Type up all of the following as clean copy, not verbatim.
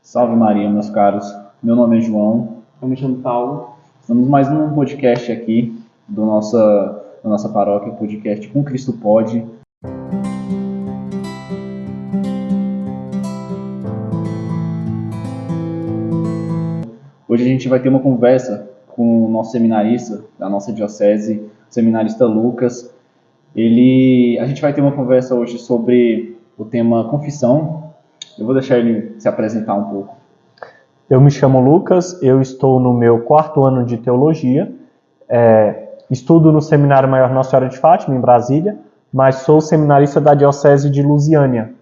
Salve Maria, meus caros. Meu nome é João. Eu me chamo Paulo. Estamos mais num podcast aqui da nossa paróquia, podcast Com Cristo Pode. Hoje a gente vai ter uma conversa com o nosso seminarista da nossa diocese, o seminarista Lucas. A gente vai ter uma conversa hoje sobre o tema confissão. Eu vou deixar ele se apresentar um pouco. Eu me chamo Lucas, eu estou no meu 4º ano de teologia, estudo no Seminário Maior Nossa Senhora de Fátima, em Brasília, mas sou seminarista da Diocese de Lusiânia.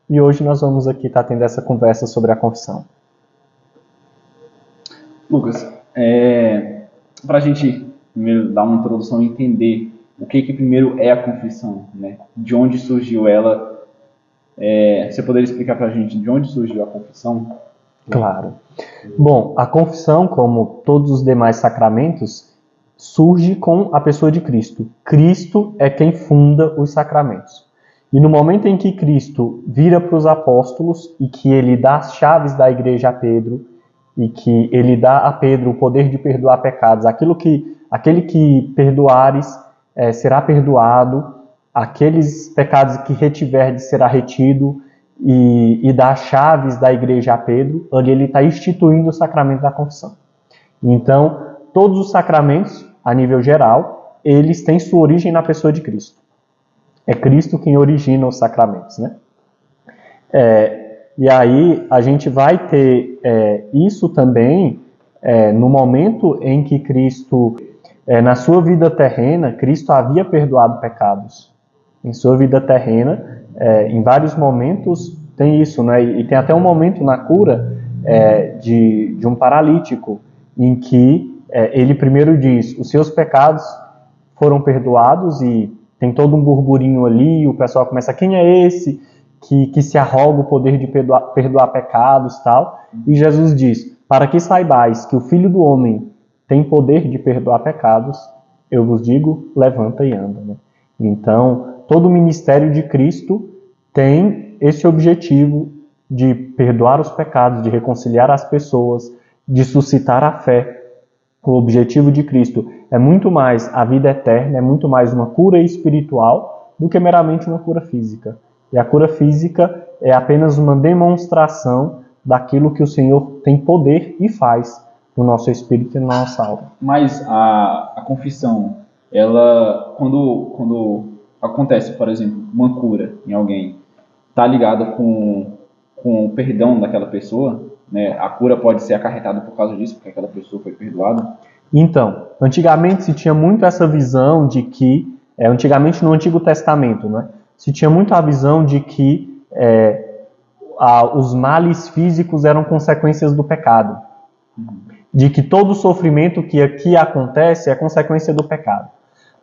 E hoje nós vamos aqui estar tendo essa conversa sobre a confissão. Lucas, para a gente primeiro dar uma introdução e entender o que primeiro é a confissão, né? De onde surgiu ela? Você poderia explicar para a gente de onde surgiu a confissão? Claro. Bom, a confissão, como todos os demais sacramentos, surge com a pessoa de Cristo. Cristo é quem funda os sacramentos. E no momento em que Cristo vira para os apóstolos e que ele dá as chaves da igreja a Pedro e que ele dá a Pedro o poder de perdoar pecados, aquele que perdoares será perdoado, aqueles pecados que retiverdes será retido, e dá as chaves da igreja a Pedro, onde ele está instituindo o sacramento da confissão. Então, todos os sacramentos, a nível geral, eles têm sua origem na pessoa de Cristo. É Cristo quem origina os sacramentos, né? E aí a gente vai ter isso também no momento em que Cristo, na sua vida terrena, Cristo havia perdoado pecados. Em sua vida terrena, em vários momentos tem isso, né? E tem até um momento na cura de um paralítico, em que ele primeiro diz, os seus pecados foram perdoados, e tem todo um burburinho ali, e o pessoal começa, quem é esse que se arroga o poder de perdoar pecados, tal? E Jesus diz, para que saibais que o Filho do Homem tem poder de perdoar pecados, eu vos digo, levanta e anda, né? Então, todo o ministério de Cristo tem esse objetivo de perdoar os pecados, de reconciliar as pessoas, de suscitar a fé. O objetivo de Cristo é muito mais a vida eterna, é muito mais uma cura espiritual do que meramente uma cura física. E a cura física é apenas uma demonstração daquilo que o Senhor tem poder e faz no nosso espírito e na nossa alma. Mas a confissão, ela, quando acontece, por exemplo, uma cura em alguém, está ligada com o perdão daquela pessoa, né? A cura pode ser acarretada por causa disso, porque aquela pessoa foi perdoada? Então, antigamente se tinha muito essa visão de que, antigamente no Antigo Testamento, né, se tinha muito a visão de que os males físicos eram consequências do pecado. De que todo sofrimento que aqui acontece é consequência do pecado.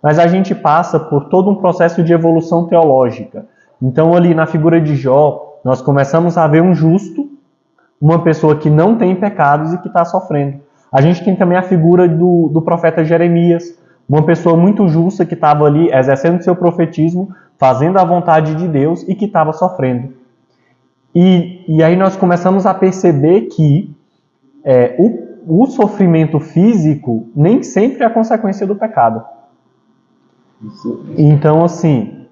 Mas a gente passa por todo um processo de evolução teológica. Então, ali na figura de Jó, nós começamos a ver um justo, uma pessoa que não tem pecados e que está sofrendo. A gente tem também a figura do profeta Jeremias, uma pessoa muito justa que estava ali exercendo seu profetismo, fazendo a vontade de Deus e que estava sofrendo. E aí nós começamos a perceber que o sofrimento físico nem sempre é a consequência do pecado. Então, assim,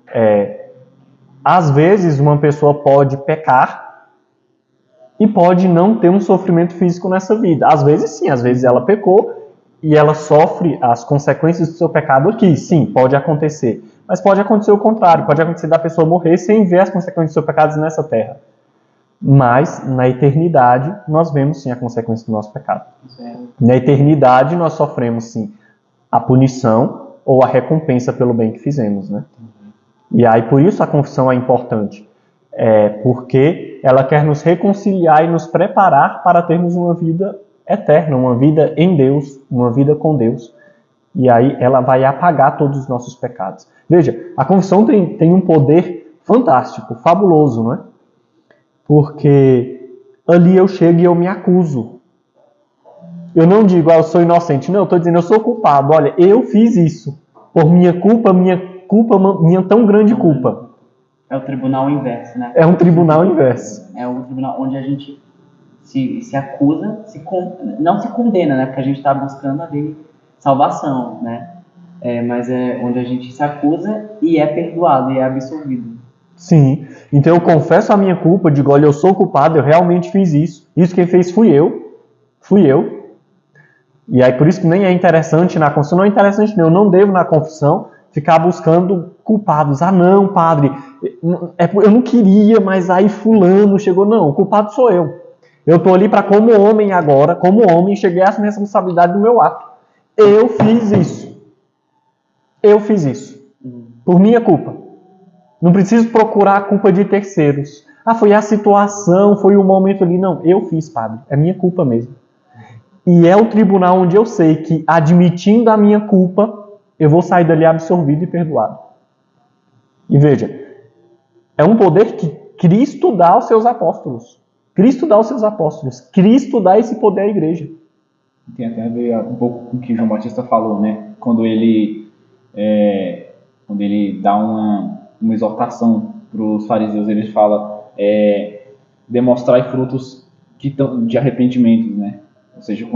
às vezes uma pessoa pode pecar e pode não ter um sofrimento físico nessa vida. Às vezes sim, às vezes ela pecou e ela sofre as consequências do seu pecado aqui. Sim, pode acontecer. Mas pode acontecer o contrário, pode acontecer da pessoa morrer sem ver as consequências dos seus pecados nessa terra. Mas na eternidade nós vemos sim a consequência do nosso pecado. Na eternidade nós sofremos sim a punição ou a recompensa pelo bem que fizemos, né? E aí por isso a confissão é importante, porque ela quer nos reconciliar e nos preparar para termos uma vida eterna, uma vida em Deus, uma vida com Deus. E aí ela vai apagar todos os nossos pecados. Veja, a confissão tem um poder fantástico, fabuloso, não é? Porque ali eu chego e eu me acuso. Eu não digo, eu sou inocente. Não, eu estou dizendo, eu sou culpado. Olha, eu fiz isso. Por minha culpa, minha tão grande culpa. É o tribunal inverso, né? É um tribunal inverso. É um tribunal onde a gente se acusa, não se condena, né? Porque a gente está buscando ali salvação, né? Mas é onde a gente se acusa e é perdoado e é absolvido. Sim, então eu confesso a minha culpa, digo, olha, eu sou culpado, eu realmente fiz isso. Isso quem fez fui eu. E aí por isso que nem é interessante na confissão, não é interessante não, eu não devo na confissão ficar buscando culpados. Ah não, padre, eu não queria, mas aí fulano chegou. Não, o culpado sou eu. Eu estou ali para como homem agora, como homem, cheguei a essa responsabilidade do meu ato. Eu fiz isso. Por minha culpa. Não preciso procurar a culpa de terceiros. Ah, foi a situação, foi o momento ali. Não, eu fiz, padre. É minha culpa mesmo. E é o tribunal onde eu sei que, admitindo a minha culpa, eu vou sair dali absorvido e perdoado. E veja, é um poder que Cristo dá aos seus apóstolos. Cristo dá esse poder à igreja. Tem até a ver um pouco com o que João Batista falou, né? Quando ele dá uma exortação para os fariseus, ele fala demonstrar frutos de arrependimento, né? Ou seja, que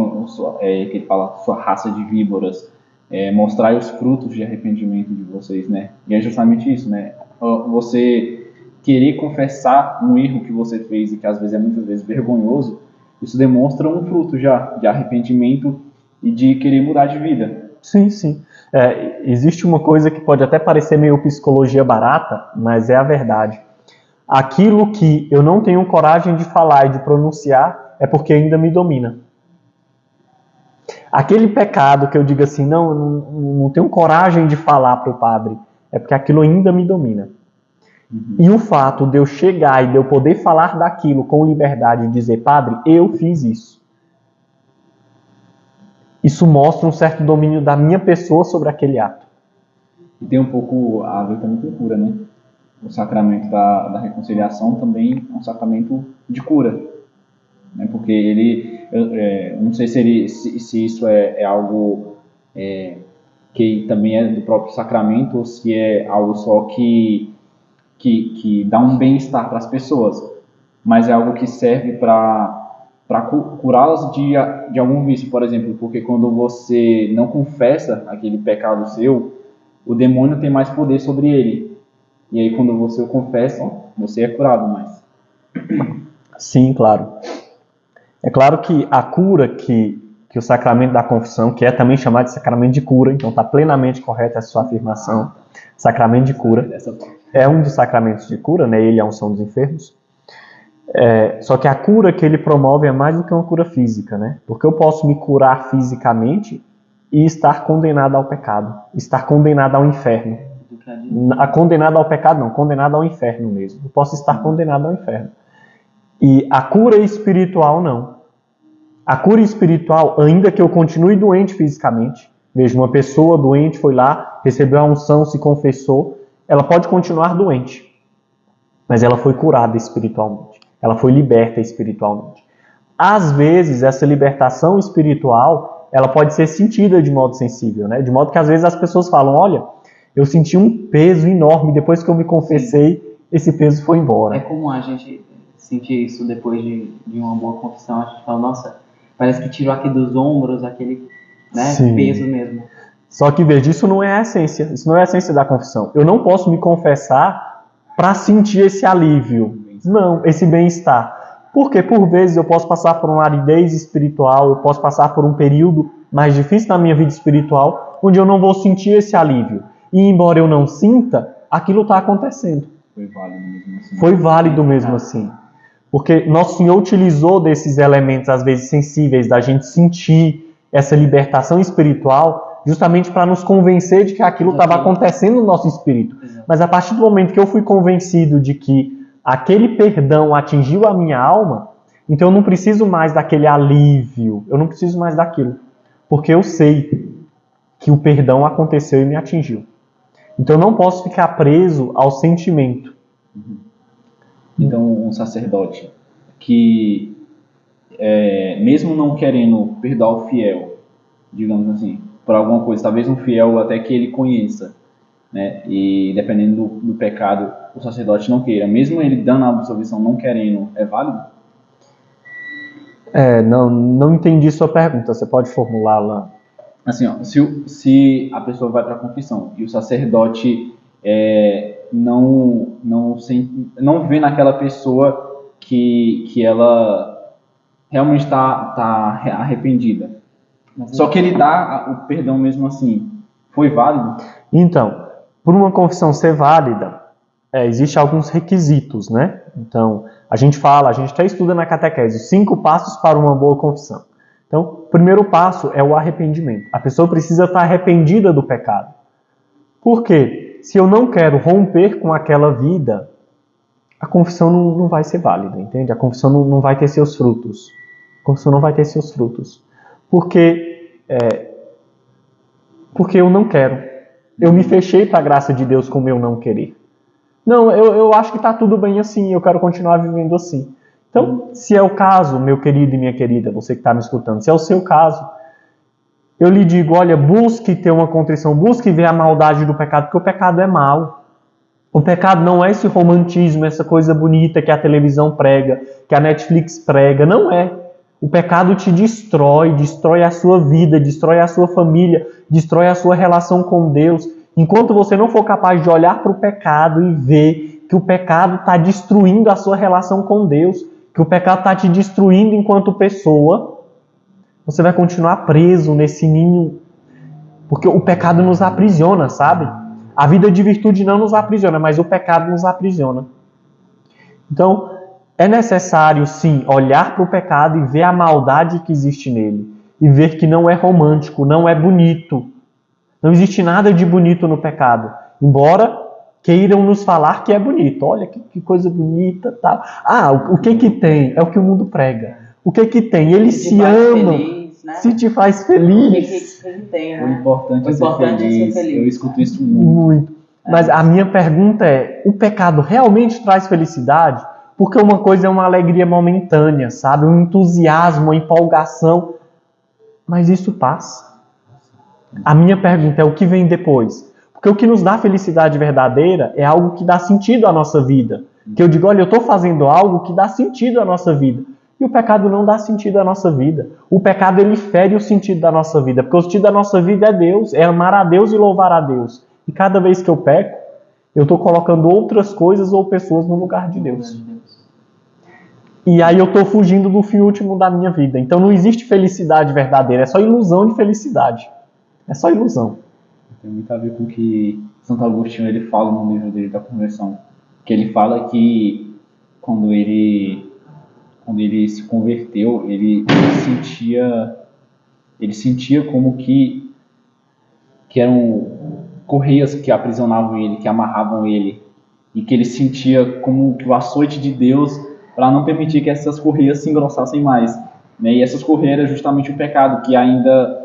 ele fala sua raça de víboras, mostrar os frutos de arrependimento de vocês, né? E é justamente isso, né? Você querer confessar um erro que você fez e que às vezes é muitas vezes vergonhoso, isso demonstra um fruto já de arrependimento e de querer mudar de vida. Sim. Existe uma coisa que pode até parecer meio psicologia barata, mas é a verdade. Aquilo que eu não tenho coragem de falar e de pronunciar é porque ainda me domina. Aquele pecado que eu digo assim, não, eu não tenho coragem de falar para o padre, é porque aquilo ainda me domina. E o fato de eu chegar e de eu poder falar daquilo com liberdade e dizer, padre, eu fiz isso. Isso mostra um certo domínio da minha pessoa sobre aquele ato. E tem um pouco a ver também com cura, né? O sacramento da reconciliação também é um sacramento de cura. Né? Porque ele, não sei se isso é algo que também é do próprio sacramento ou se é algo só que dá um bem-estar para as pessoas, mas é algo que serve para curá-las de algum vício, por exemplo, porque quando você não confessa aquele pecado seu, o demônio tem mais poder sobre ele, e aí quando você o confessa, você é curado mais. Sim, claro. É claro que a cura que o sacramento da confissão, que é também chamado de sacramento de cura, então está plenamente correta essa sua afirmação, sacramento de cura, é um dos sacramentos de cura, né? Ele é a unção dos enfermos. Só que a cura que ele promove é mais do que uma cura física, né? Porque eu posso me curar fisicamente e estar condenado ao pecado, estar condenado ao inferno. Condenado ao pecado não, condenado ao inferno mesmo. Eu posso estar condenado ao inferno. E a cura espiritual não. A cura espiritual, ainda que eu continue doente fisicamente, veja, uma pessoa doente foi lá, recebeu a unção, se confessou, ela pode continuar doente, mas ela foi curada espiritualmente, ela foi liberta espiritualmente. Às vezes, essa libertação espiritual, ela pode ser sentida de modo sensível, né? De modo que às vezes as pessoas falam, olha, eu senti um peso enorme, depois que eu me confessei, esse peso foi embora. É comum a gente sentir isso depois de uma boa confissão, a gente fala, nossa, parece que tirou aqui dos ombros aquele peso mesmo. Só que veja, isso não é a essência. Isso não é a essência da confissão. Eu não posso me confessar para sentir esse alívio. Não, esse bem-estar. Porque por vezes eu posso passar por uma aridez espiritual, eu posso passar por um período mais difícil na minha vida espiritual, onde eu não vou sentir esse alívio. E embora eu não sinta, aquilo está acontecendo. Foi válido mesmo assim. Porque Nosso Senhor utilizou desses elementos, às vezes sensíveis, da gente sentir essa libertação espiritual, justamente para nos convencer de que aquilo estava acontecendo no nosso espírito. Mas a partir do momento que eu fui convencido de que aquele perdão atingiu a minha alma, então eu não preciso mais daquele alívio, eu não preciso mais daquilo. Porque eu sei que o perdão aconteceu e me atingiu. Então eu não posso ficar preso ao sentimento. Então, um sacerdote que, mesmo não querendo perdoar o fiel, digamos assim, por alguma coisa, talvez um fiel até que ele conheça, né, e dependendo do pecado, o sacerdote não queira, mesmo ele dando a absolvição não querendo, é válido? Não entendi sua pergunta. Você pode formulá-la? Assim, ó, se a pessoa vai para a confissão e o sacerdote não vê naquela pessoa que ela realmente está arrependida, só que ele dá o perdão mesmo assim, foi válido? Então, por uma confissão ser válida, existem alguns requisitos, né? Então, a gente até estuda na catequese, 5 passos para uma boa confissão. Então, o primeiro passo é o arrependimento. A pessoa precisa estar arrependida do pecado. Por quê? Se eu não quero romper com aquela vida, a confissão não vai ser válida, entende? A confissão não vai ter seus frutos. A confissão não vai ter seus frutos. Porque eu não quero. Eu me fechei para a graça de Deus com o meu não querer. Não, eu acho que está tudo bem assim, eu quero continuar vivendo assim. Então, se é o caso, meu querido e minha querida, você que está me escutando, se é o seu caso, eu lhe digo, olha, busque ter uma contrição, busque ver a maldade do pecado, porque o pecado é mau. O pecado não é esse romantismo, essa coisa bonita que a televisão prega, que a Netflix prega, não é. O pecado te destrói a sua vida, destrói a sua família, destrói a sua relação com Deus. Enquanto você não for capaz de olhar para o pecado e ver que o pecado está destruindo a sua relação com Deus, que o pecado está te destruindo enquanto pessoa, você vai continuar preso nesse ninho, porque o pecado nos aprisiona, sabe? A vida de virtude não nos aprisiona, mas o pecado nos aprisiona. Então, é necessário, sim, olhar para o pecado e ver a maldade que existe nele. E ver que não é romântico, não é bonito. Não existe nada de bonito no pecado. Embora queiram nos falar que é bonito. Olha que coisa bonita, tal. O que tem? É o que o mundo prega. O que tem? Eles se amam. Feliz, né? Se te faz feliz. O que tem, né? O importante é ser feliz. Eu escuto isso muito. Mas a minha pergunta é, o pecado realmente traz felicidade? Porque uma coisa é uma alegria momentânea, sabe? Um entusiasmo, uma empolgação. Mas isso passa. A minha pergunta é o que vem depois? Porque o que nos dá felicidade verdadeira é algo que dá sentido à nossa vida. Que eu digo, olha, eu estou fazendo algo que dá sentido à nossa vida. E o pecado não dá sentido à nossa vida. O pecado, ele fere o sentido da nossa vida. Porque o sentido da nossa vida é Deus, é amar a Deus e louvar a Deus. E cada vez que eu peco, eu estou colocando outras coisas ou pessoas no lugar de Deus. E aí eu estou fugindo do fim último da minha vida. Então não existe felicidade verdadeira, é só ilusão de felicidade. É só ilusão. Tem muito a ver com o que Santo Agostinho ele fala no livro dele da Conversão. Que ele fala que quando ele se converteu, ele sentia como que eram correias que aprisionavam ele, que amarravam ele. E que ele sentia como que o açoite de Deus para não permitir que essas correias se engrossassem mais. Né? E essas correias eram justamente o pecado que ainda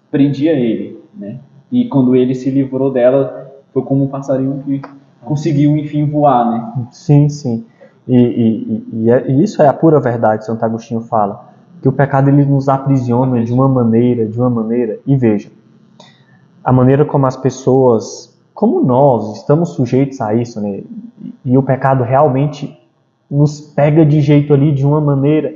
prendia ele, né? E quando ele se livrou dela, foi como um passarinho que conseguiu, enfim, voar, né? Sim, sim. E isso é a pura verdade, Santo Agostinho fala. Que o pecado ele nos aprisiona de uma maneira. E veja, a maneira como as pessoas, como nós, estamos sujeitos a isso, né? E o pecado realmente nos pega de jeito ali, de uma maneira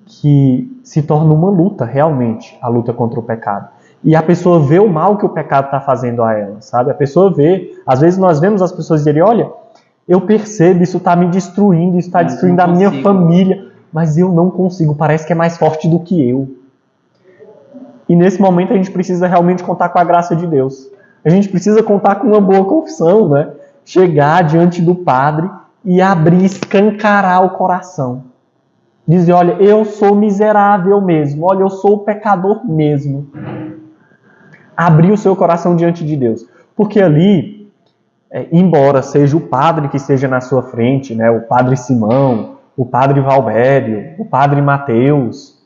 que se torna uma luta, realmente, a luta contra o pecado. E a pessoa vê o mal que o pecado está fazendo a ela, sabe? A pessoa vê, às vezes nós vemos as pessoas dizerem, olha, eu percebo, isso está me destruindo, isso está destruindo a minha família, mas eu não consigo, parece que é mais forte do que eu. E nesse momento a gente precisa realmente contar com a graça de Deus. A gente precisa contar com uma boa confissão, né? Chegar diante do Padre e abrir, escancarar o coração. Dizer, olha, eu sou miserável mesmo, olha, eu sou pecador mesmo. Abrir o seu coração diante de Deus. Porque ali, embora seja o padre que esteja na sua frente, né, o padre Simão, o padre Valbério, o padre Mateus,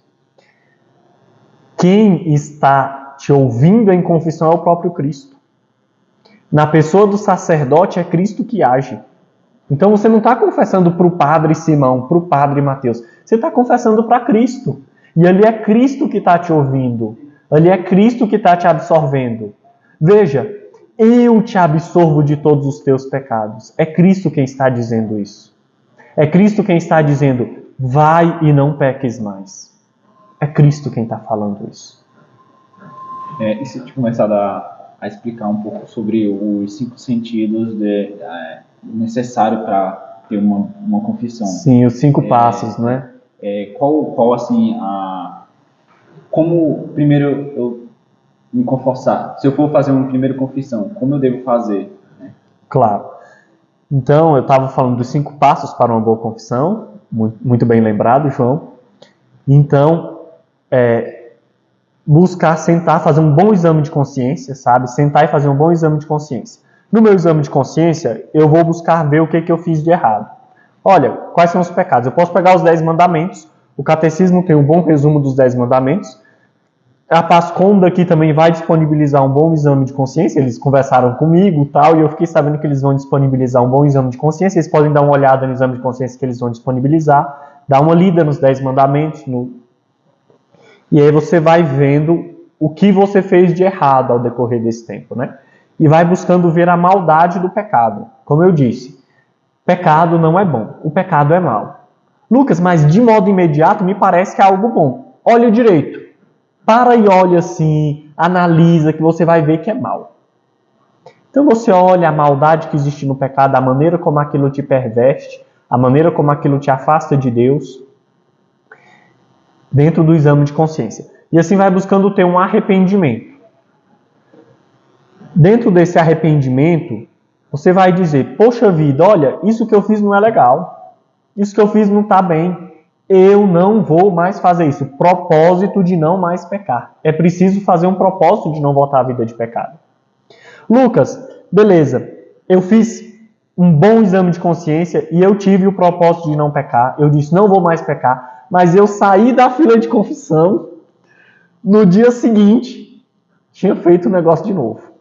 quem está te ouvindo em confissão é o próprio Cristo. Na pessoa do sacerdote é Cristo que age. Então você não está confessando para o padre Simão, para o padre Mateus. Você está confessando para Cristo. E ali é Cristo que está te ouvindo. Ali é Cristo que está te absorvendo. Veja, eu te absorvo de todos os teus pecados. É Cristo quem está dizendo isso. É Cristo quem está dizendo, vai e não peques mais. É Cristo quem está falando isso. E se eu começar a explicar um pouco sobre os 5 sentidos necessários para ter uma confissão? Sim, os 5 passos, né? Qual assim, como primeiro eu me confessar? Se eu for fazer uma primeira confissão, como eu devo fazer? Claro. Então, eu estava falando dos 5 passos para uma boa confissão, muito bem lembrado, João. Então, buscar sentar, fazer um bom exame de consciência, sabe? Sentar e fazer um bom exame de consciência. No meu exame de consciência, eu vou buscar ver o que eu fiz de errado. Olha, quais são os pecados? Eu posso pegar os 10 mandamentos, o catecismo tem um bom resumo dos 10 mandamentos, a Pasconda aqui também vai disponibilizar um bom exame de consciência, eles conversaram comigo e eu fiquei sabendo que eles vão disponibilizar um bom exame de consciência, vocês podem dar uma olhada no exame de consciência que eles vão disponibilizar, dar uma lida nos 10 mandamentos, e aí você vai vendo o que você fez de errado ao decorrer desse tempo, né? E vai buscando ver a maldade do pecado. Como eu disse, pecado não é bom, o pecado é mau. Lucas, mas de modo imediato me parece que é algo bom. Olha direito. Para e olha assim, analisa, que você vai ver que é mal. Então você olha a maldade que existe no pecado, a maneira como aquilo te perverte, a maneira como aquilo te afasta de Deus, dentro do exame de consciência. E assim vai buscando ter um arrependimento. Dentro desse arrependimento, você vai dizer, poxa vida, olha, isso que eu fiz não é legal, isso que eu fiz não está bem. Eu não vou mais fazer isso. Propósito de não mais pecar. É preciso fazer um propósito de não voltar à vida de pecado. Lucas, beleza. Eu fiz um bom exame de consciência e eu tive o propósito de não pecar. Eu disse, não vou mais pecar. Mas eu saí da fila de confissão. No dia seguinte, tinha feito o negócio de novo.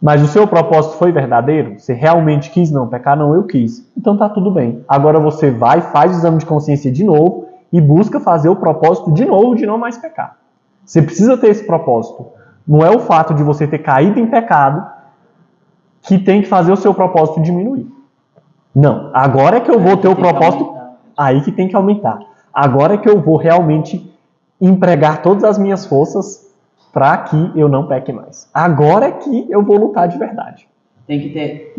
Mas o seu propósito foi verdadeiro? Você realmente quis não pecar? Não, eu quis. Então tá tudo bem. Agora você vai, faz o exame de consciência de novo e busca fazer o propósito de novo de não mais pecar. Você precisa ter esse propósito. Não é o fato de você ter caído em pecado que tem que fazer o seu propósito diminuir. Não. Agora é que eu vou ter o propósito aí que tem que aumentar. Agora é que eu vou realmente empregar todas as minhas forças para que eu não peque mais. Agora é que eu vou lutar de verdade. Tem que ter,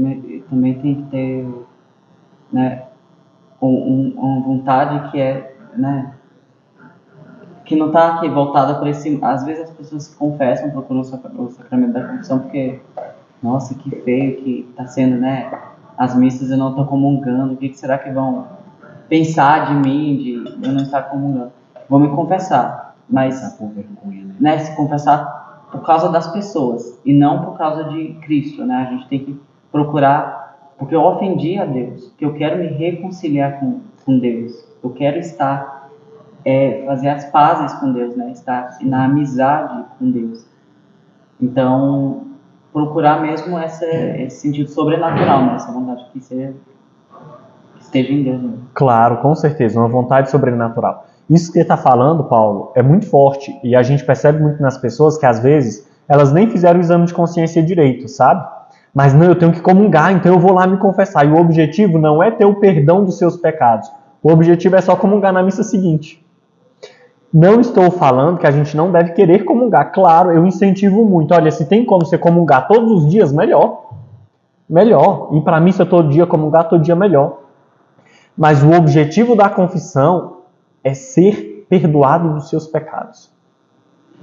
também tem que ter, né, uma vontade que é, né, que não está aqui voltada para esse. Às vezes as pessoas se confessam, procuram o sacramento da confissão porque, nossa, que feio que está sendo, né, as missas eu não estou comungando, o que será que vão pensar de mim, de eu não estar comungando? Vou me confessar. Mas, né, se confessar por causa das pessoas e não por causa de Cristo, né? A gente tem que procurar, porque eu ofendi a Deus, que eu quero me reconciliar com Deus, eu quero estar, fazer as pazes com Deus, né? Estar na amizade com Deus. Então, procurar mesmo esse sentido sobrenatural, né? Essa vontade que esteja em Deus. Né? Claro, com certeza, uma vontade sobrenatural. Isso que você está falando, Paulo, é muito forte e a gente percebe muito nas pessoas que às vezes elas nem fizeram o exame de consciência direito, sabe? Mas não, eu tenho que comungar, então eu vou lá me confessar. E o objetivo não é ter o perdão dos seus pecados. O objetivo é só comungar na missa seguinte. Não estou falando que a gente não deve querer comungar. Claro, eu incentivo muito. Olha, se tem como você comungar todos os dias, melhor. Melhor. Ir para a missa todo dia, comungar todo dia, melhor. Mas o objetivo da confissão é ser perdoado dos seus pecados.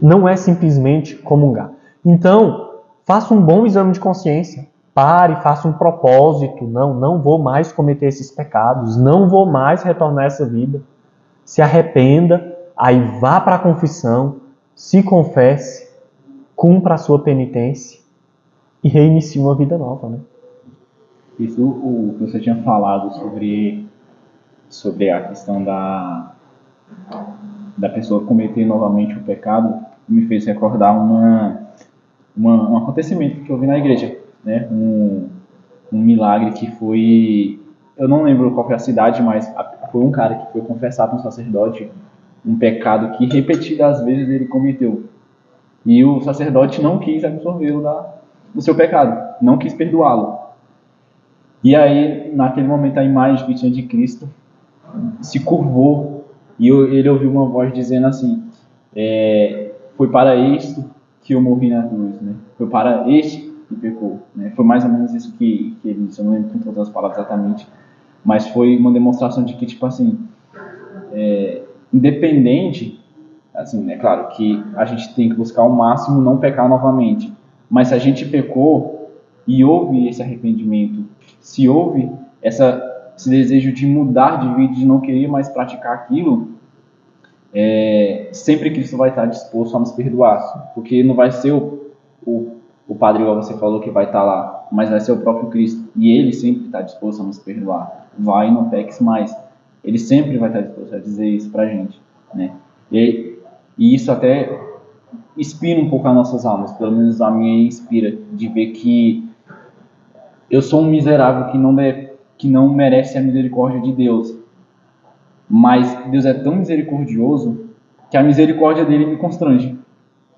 Não é simplesmente comungar. Então, faça um bom exame de consciência. Pare, faça um propósito. Não vou mais cometer esses pecados. Não vou mais retornar a essa vida. Se arrependa, aí vá para a confissão, se confesse, cumpra a sua penitência e reinicie uma vida nova, né? Isso, o que você tinha falado sobre a questão da pessoa cometer novamente o pecado, me fez recordar um acontecimento que eu vi na igreja, né? Um milagre que foi, eu não lembro qual foi a cidade, mas foi um cara que foi confessar para um sacerdote um pecado que repetidas vezes ele cometeu. E o sacerdote não quis absolvê-lo do seu pecado, não quis perdoá-lo. E aí, naquele momento, a imagem que tinha de Cristo se curvou E ele ouviu uma voz dizendo assim, foi para isto que eu morri na cruz, né? Foi para este que pecou, né? Foi mais ou menos isso que ele disse, eu não lembro com todas as palavras exatamente, mas foi uma demonstração de que, tipo assim, independente, assim, é claro que a gente tem que buscar ao máximo não pecar novamente, mas se a gente pecou e houve esse arrependimento, se houve esse desejo de mudar de vida, de não querer mais praticar aquilo, sempre Cristo vai estar disposto a nos perdoar, porque não vai ser o padre, igual você falou, que vai estar lá, mas vai ser o próprio Cristo, e ele sempre está disposto a nos perdoar. Vai, não peques mais. Ele sempre vai estar disposto a dizer isso pra gente, né? E isso até inspira um pouco as nossas almas, pelo menos a minha inspira, de ver que eu sou um miserável que não merece a misericórdia de Deus, mas Deus é tão misericordioso que a misericórdia dele me constrange.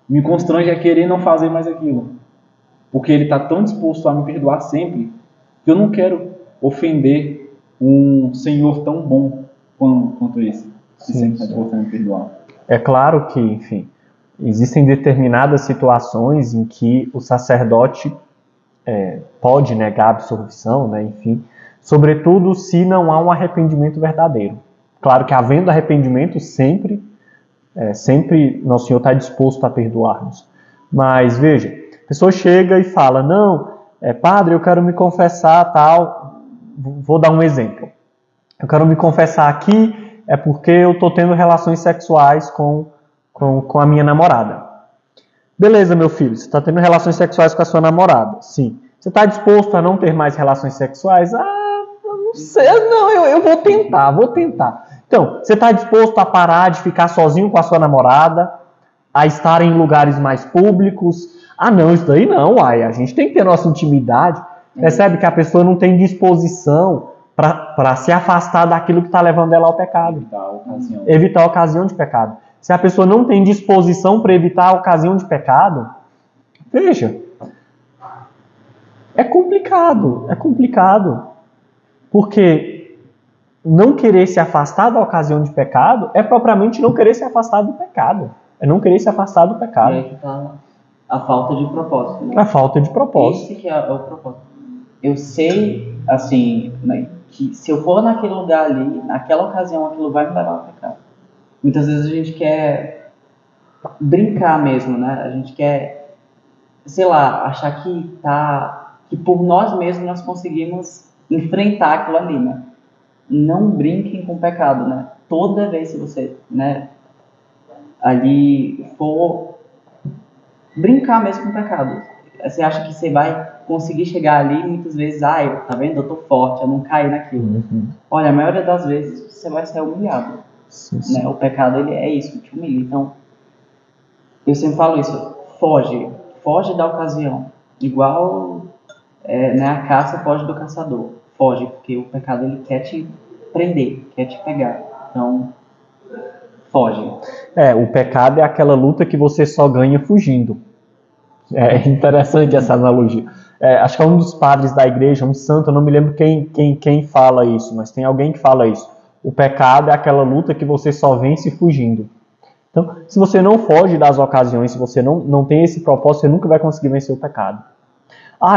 Me constrange a querer não fazer mais aquilo. Porque ele está tão disposto a me perdoar sempre que eu não quero ofender um Senhor tão bom quanto esse. Que sempre está disposto a me perdoar. É claro que, enfim, existem determinadas situações em que o sacerdote pode negar a absolvição, né, enfim, sobretudo se não há um arrependimento verdadeiro. Claro que havendo arrependimento, sempre Nosso Senhor está disposto a perdoar-nos. Mas veja, a pessoa chega e fala, não, padre, eu quero me confessar, tal. Vou dar um exemplo. Eu quero me confessar aqui, porque eu estou tendo relações sexuais com a minha namorada. Beleza, meu filho, você está tendo relações sexuais com a sua namorada. Sim. Você está disposto a não ter mais relações sexuais? Eu não sei, não, eu vou tentar. Então, você está disposto a parar de ficar sozinho com a sua namorada, a estar em lugares mais públicos? Não, isso daí não, a gente tem que ter nossa intimidade. Percebe que a pessoa não tem disposição para se afastar daquilo que está levando ela ao pecado. Evitar a ocasião de pecado. Se a pessoa não tem disposição para evitar a ocasião de pecado, veja, é complicado. Porque não querer se afastar da ocasião de pecado é propriamente não querer se afastar do pecado. É não querer se afastar do pecado. E aí que tá a falta de propósito. Né? A falta de propósito. Esse que é o propósito. Eu sei, assim, né, que se eu for naquele lugar ali, naquela ocasião, aquilo vai me levar ao pecado. Muitas vezes a gente quer brincar mesmo, né? A gente quer, sei lá, achar que por nós mesmos nós conseguimos enfrentar aquilo ali, né? Não brinquem com o pecado, né? Toda vez que você, né, ali for brincar mesmo com o pecado, você acha que você vai conseguir chegar ali, muitas vezes, tá vendo? Eu tô forte, eu não caí naquilo. Olha, a maioria das vezes você vai ser humilhado. Sim. Né? O pecado, ele é isso, te humilha. Então, eu sempre falo isso, foge da ocasião. Igual né, a caça foge do caçador. Foge, porque o pecado, ele quer te prender, quer te pegar. Então, foge. O pecado é aquela luta que você só ganha fugindo. É interessante essa analogia. Acho que é um dos padres da igreja, um santo, eu não me lembro quem fala isso, mas tem alguém que fala isso. O pecado é aquela luta que você só vence fugindo. Então, se você não foge das ocasiões, se você não tem esse propósito, você nunca vai conseguir vencer o pecado.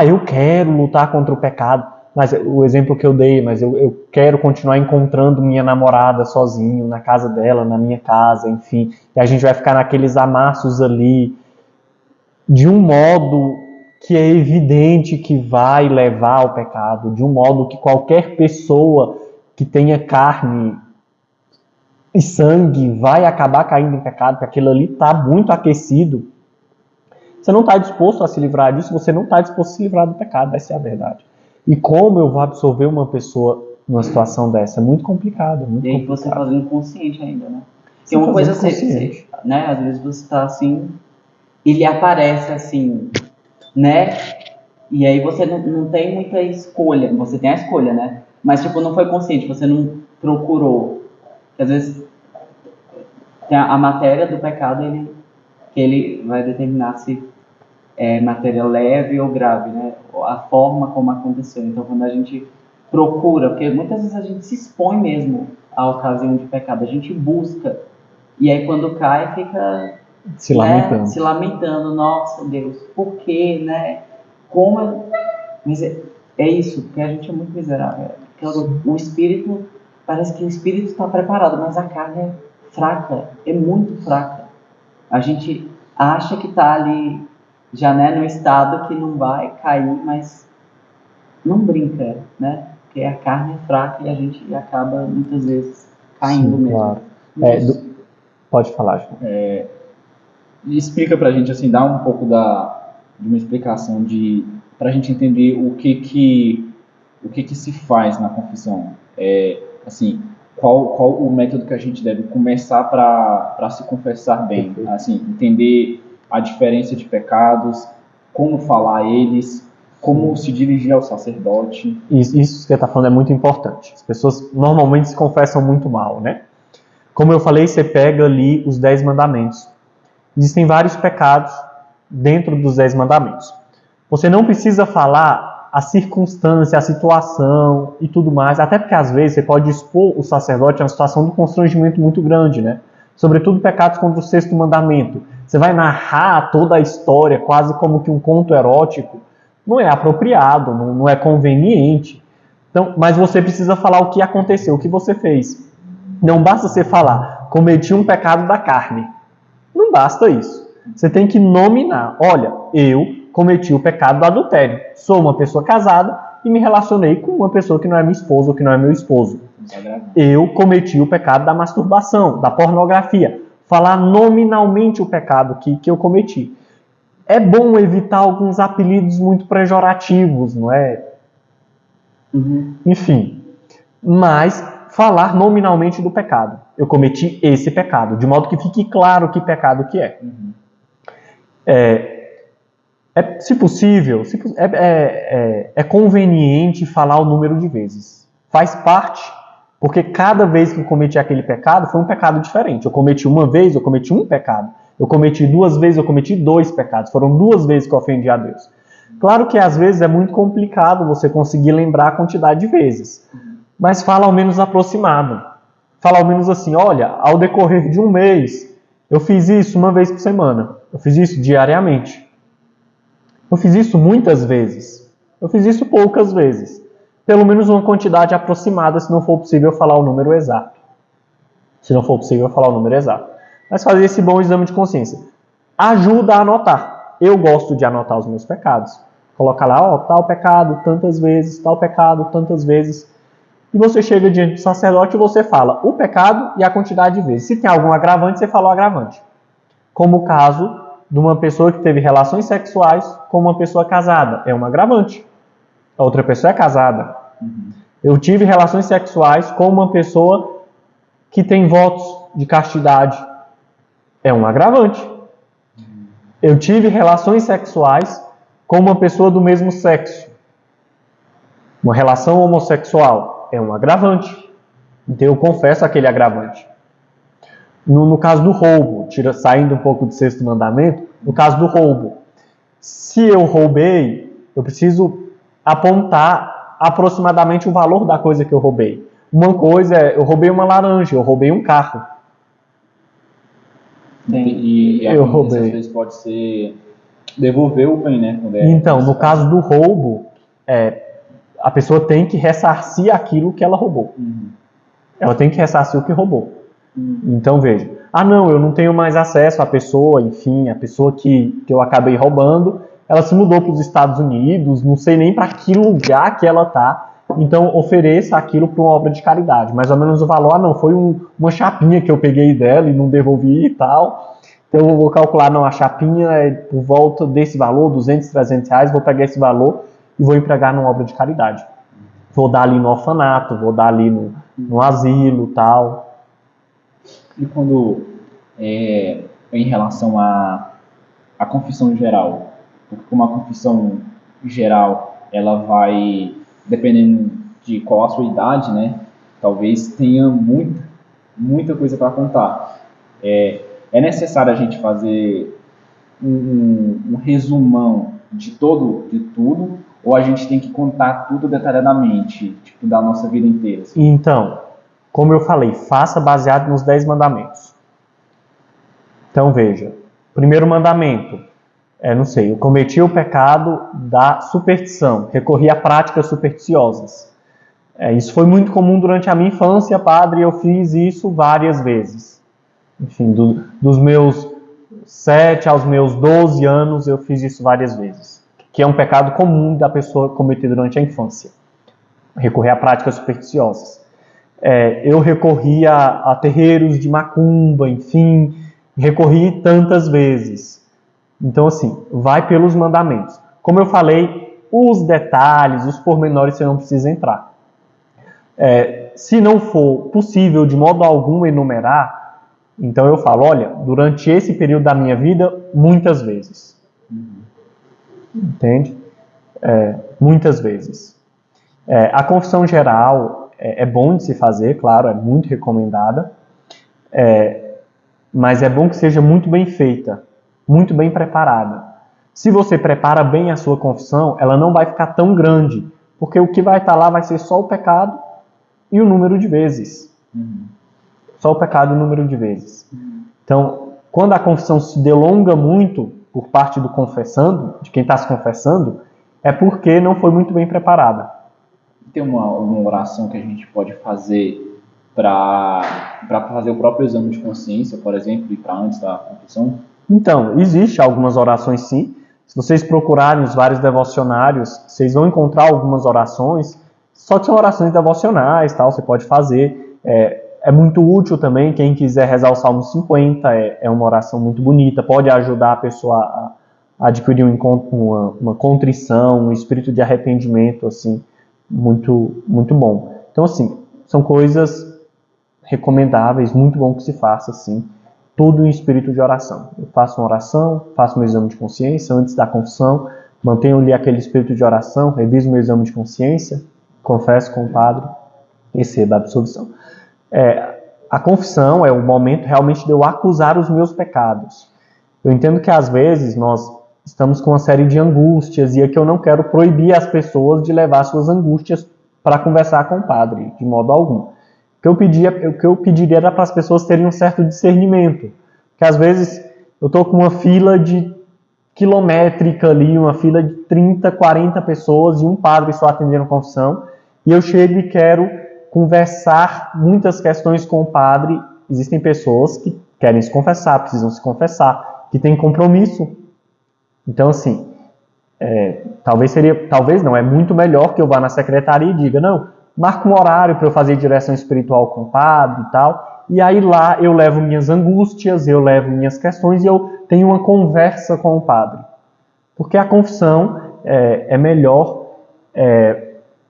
Eu quero lutar contra o pecado, mas o exemplo que eu dei, mas eu quero continuar encontrando minha namorada sozinho, na casa dela, na minha casa, enfim. E a gente vai ficar naqueles amassos ali, de um modo que é evidente que vai levar ao pecado, de um modo que qualquer pessoa que tenha carne e sangue vai acabar caindo em pecado, porque aquilo ali está muito aquecido. Você não está disposto a se livrar disso, você não está disposto a se livrar do pecado, essa é a verdade. E como eu vou absorver uma pessoa numa situação dessa? É muito complicado. E aí você fazendo consciente ainda, né? Porque uma coisa você, né? Às vezes você está assim, ele aparece assim, né? E aí você não tem muita escolha, você tem a escolha, né? Mas tipo, não foi consciente, você não procurou. Porque, às vezes tem a matéria do pecado, ele vai determinar se é matéria leve ou grave, né? A forma como aconteceu. Então, quando a gente procura, porque muitas vezes a gente se expõe mesmo a ocasião de pecado, a gente busca. E aí quando cai, fica Se lamentando. se lamentando, nossa Deus, por quê, né? Como... Mas é isso, porque a gente é muito miserável. O espírito, parece que o espírito está preparado, mas a carne é fraca, é muito fraca. A gente acha que está ali, já, né, no estado que não vai cair, mas não brinca, né? Porque a carne é fraca e a gente acaba muitas vezes caindo Sim, mesmo. claro. Pode falar, João. Explica pra gente, assim, dá um pouco de uma explicação pra gente entender o que se faz na confissão. Assim, qual o método que a gente deve começar para se confessar bem, assim, entender a diferença de pecados, como falar eles, como se dirigir ao sacerdote. Isso que você está falando é muito importante. As pessoas normalmente se confessam muito mal, né? Como eu falei, você pega ali os 10 mandamentos. Existem vários pecados dentro dos 10 mandamentos. Você não precisa falar a circunstância, a situação e tudo mais, até porque às vezes você pode expor o sacerdote a uma situação de constrangimento muito grande, né? Sobretudo pecados contra o 6º mandamento. Você vai narrar toda a história quase como que um conto erótico. Não é apropriado, não é conveniente. Então, mas você precisa falar o que aconteceu, o que você fez. Não basta você falar, cometi um pecado da carne. Não basta isso. Você tem que nominar. Olha, eu cometi o pecado do adultério. Sou uma pessoa casada e me relacionei com uma pessoa que não é minha esposa ou que não é meu esposo. Eu cometi o pecado da masturbação, da pornografia. Falar nominalmente o pecado que eu cometi. É bom evitar alguns apelidos muito pejorativos, não é? Enfim. Mas falar nominalmente do pecado. Eu cometi esse pecado, de modo que fique claro que pecado que é. Se possível, é conveniente falar o número de vezes. Faz parte, porque cada vez que eu cometi aquele pecado, foi um pecado diferente. Eu cometi uma vez, eu cometi um pecado. Eu cometi 2 vezes, eu cometi 2 pecados. Foram 2 vezes que eu ofendi a Deus. Claro que às vezes é muito complicado você conseguir lembrar a quantidade de vezes. Mas fala ao menos aproximado. Fala ao menos assim, olha, ao decorrer de um mês, eu fiz isso 1 vez por semana. Eu fiz isso diariamente. Eu fiz isso muitas vezes. Eu fiz isso poucas vezes. Pelo menos uma quantidade aproximada, se não for possível falar o número exato. Se não for possível falar o número exato. Mas fazer esse bom exame de consciência. Ajuda a anotar. Eu gosto de anotar os meus pecados. Coloca lá, tal pecado, tantas vezes, tal pecado, tantas vezes. E você chega diante do sacerdote e você fala o pecado e a quantidade de vezes. Se tem algum agravante, você fala o agravante. Como o caso de uma pessoa que teve relações sexuais com uma pessoa casada. É um agravante. A outra pessoa é casada. Eu tive relações sexuais com uma pessoa que tem votos de castidade. É um agravante. Eu tive relações sexuais com uma pessoa do mesmo sexo. Uma relação homossexual. É um agravante. Então eu confesso aquele agravante. No caso do roubo, saindo um pouco do 6º mandamento, no caso do roubo, se eu roubei, eu preciso apontar aproximadamente o valor da coisa que eu roubei. Uma coisa é, eu roubei uma laranja, eu roubei um carro. E eu roubei. Às vezes pode ser devolver o bem, né? Então, no caso do roubo, a pessoa tem que ressarcir aquilo que ela roubou. Ela tem que ressarcir o que roubou. Então, veja. Não, eu não tenho mais acesso à pessoa, enfim, a pessoa que eu acabei roubando, ela se mudou para os Estados Unidos, não sei nem para que lugar que ela está, então ofereça aquilo para uma obra de caridade. Mais ou menos o valor, não, foi uma chapinha que eu peguei dela e não devolvi e tal, então eu vou calcular, não, a chapinha é por volta desse valor, 200, 300 reais, vou pegar esse valor e vou empregar numa obra de caridade. Vou dar ali no orfanato, vou dar ali no asilo e tal. E quando, em relação à confissão geral, porque como a confissão geral, ela vai, dependendo de qual a sua idade, né, talvez tenha muita coisa para contar. É necessário a gente fazer um resumão de tudo, ou a gente tem que contar tudo detalhadamente, tipo, da nossa vida inteira? Assim? Então, como eu falei, faça baseado nos 10 mandamentos. Então veja, primeiro mandamento, eu cometi o pecado da superstição, recorri a práticas supersticiosas. Isso foi muito comum durante a minha infância, padre, eu fiz isso várias vezes. Enfim, dos meus 7 aos meus 12 anos, eu fiz isso várias vezes. Que é um pecado comum da pessoa cometer durante a infância. Recorrer a práticas supersticiosas. Eu recorri a terreiros de macumba, enfim, recorri tantas vezes. Então, assim, vai pelos mandamentos. Como eu falei, os detalhes, os pormenores, você não precisa entrar. Se não for possível de modo algum enumerar, então eu falo, olha, durante esse período da minha vida, muitas vezes. Entende? Muitas vezes. A confissão geral é bom de se fazer, claro, é muito recomendada, mas é bom que seja muito bem feita, muito bem preparada. Se você prepara bem a sua confissão, ela não vai ficar tão grande, porque o que vai estar lá vai ser só o pecado e o número de vezes. Só o pecado e o número de vezes. Então, quando a confissão se delonga muito por parte do confessando, de quem está se confessando, é porque não foi muito bem preparada. Tem uma oração que a gente pode fazer para fazer o próprio exame de consciência, por exemplo, e para antes da confissão? Então, existe algumas orações sim. Se vocês procurarem os vários devocionários, vocês vão encontrar algumas orações, só que são orações devocionais, tal, você pode fazer. É muito útil também, quem quiser rezar o Salmo 50, é uma oração muito bonita, pode ajudar a pessoa a adquirir uma contrição, um espírito de arrependimento, assim, muito, muito bom. Então, assim, são coisas recomendáveis, muito bom que se faça, assim, tudo em espírito de oração. Eu faço uma oração, faço meu exame de consciência antes da confissão, mantenho ali aquele espírito de oração, reviso meu exame de consciência, confesso com o padre, recebo a absolvição. A confissão é o momento realmente de eu acusar os meus pecados. Eu entendo que às vezes nós estamos com uma série de angústias e é que eu não quero proibir as pessoas de levar suas angústias para conversar com o padre, de modo algum. O que eu pediria era para as pessoas terem um certo discernimento. Porque às vezes eu estou com uma fila de quilométrica ali, uma fila de 30, 40 pessoas e um padre só atendendo a confissão, e eu chego e quero conversar muitas questões com o padre. Existem pessoas que querem se confessar, precisam se confessar, que têm compromisso. Então, assim, talvez não, é muito melhor que eu vá na secretaria e diga, não, marca um horário para eu fazer direção espiritual com o padre e tal, e aí lá eu levo minhas angústias, eu levo minhas questões e eu tenho uma conversa com o padre. Porque a confissão é melhor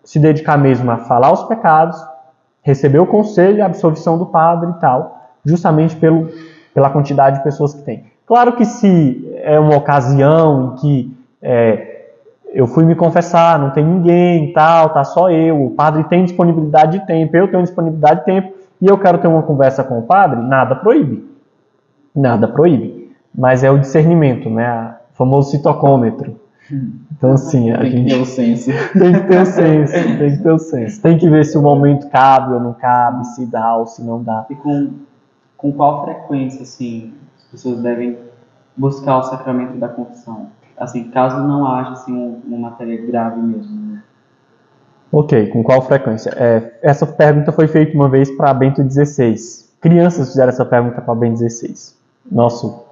se dedicar mesmo a falar os pecados, receber o conselho e a absolvição do padre e tal, justamente pela quantidade de pessoas que tem. Claro que se é uma ocasião em que eu fui me confessar, não tem ninguém e tal, tá só eu, o padre tem disponibilidade de tempo, eu tenho disponibilidade de tempo, e eu quero ter uma conversa com o padre, nada proíbe. Nada proíbe. Mas é o discernimento, né? O famoso citocômetro. Então, assim, a gente... Tem que ter o senso. Tem que ter o senso, tem que ter o senso. Tem que ver se o momento cabe ou não cabe, se dá ou se não dá. E com qual frequência, assim, as pessoas devem buscar o sacramento da confissão? Assim, caso não haja, assim, uma matéria grave mesmo, né? Ok, com qual frequência? Essa pergunta foi feita uma vez para Bento XVI. Crianças fizeram essa pergunta para Bento XVI. Nosso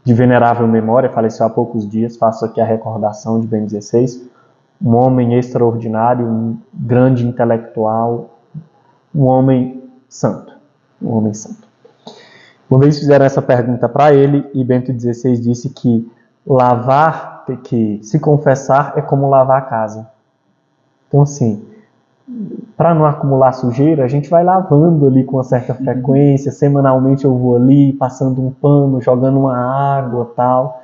de venerável memória, faleceu há poucos dias, faço aqui a recordação de Bento XVI. Um homem extraordinário, um grande intelectual, um homem santo. Um homem santo. Uma vez fizeram essa pergunta para ele e Bento XVI disse que que se confessar é como lavar a casa. Então, assim, para não acumular sujeira, a gente vai lavando ali com uma certa frequência, semanalmente eu vou ali, passando um pano, jogando uma água, tal.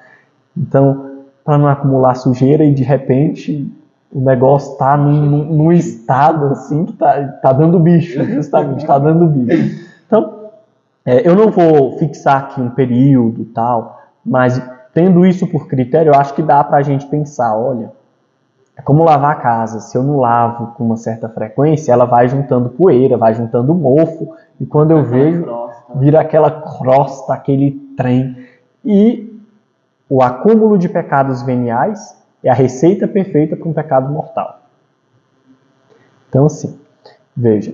Então, para não acumular sujeira e de repente o negócio está num estado assim que tá dando bicho, justamente, está dando bicho. Então, eu não vou fixar aqui um período, tal, mas tendo isso por critério, eu acho que dá para a gente pensar, olha, É como lavar a casa. Se eu não lavo com uma certa frequência, ela vai juntando poeira, vai juntando mofo, e quando eu vejo, vira aquela crosta, aquele trem. E o acúmulo de pecados veniais é a receita perfeita para um pecado mortal. Então, assim, veja,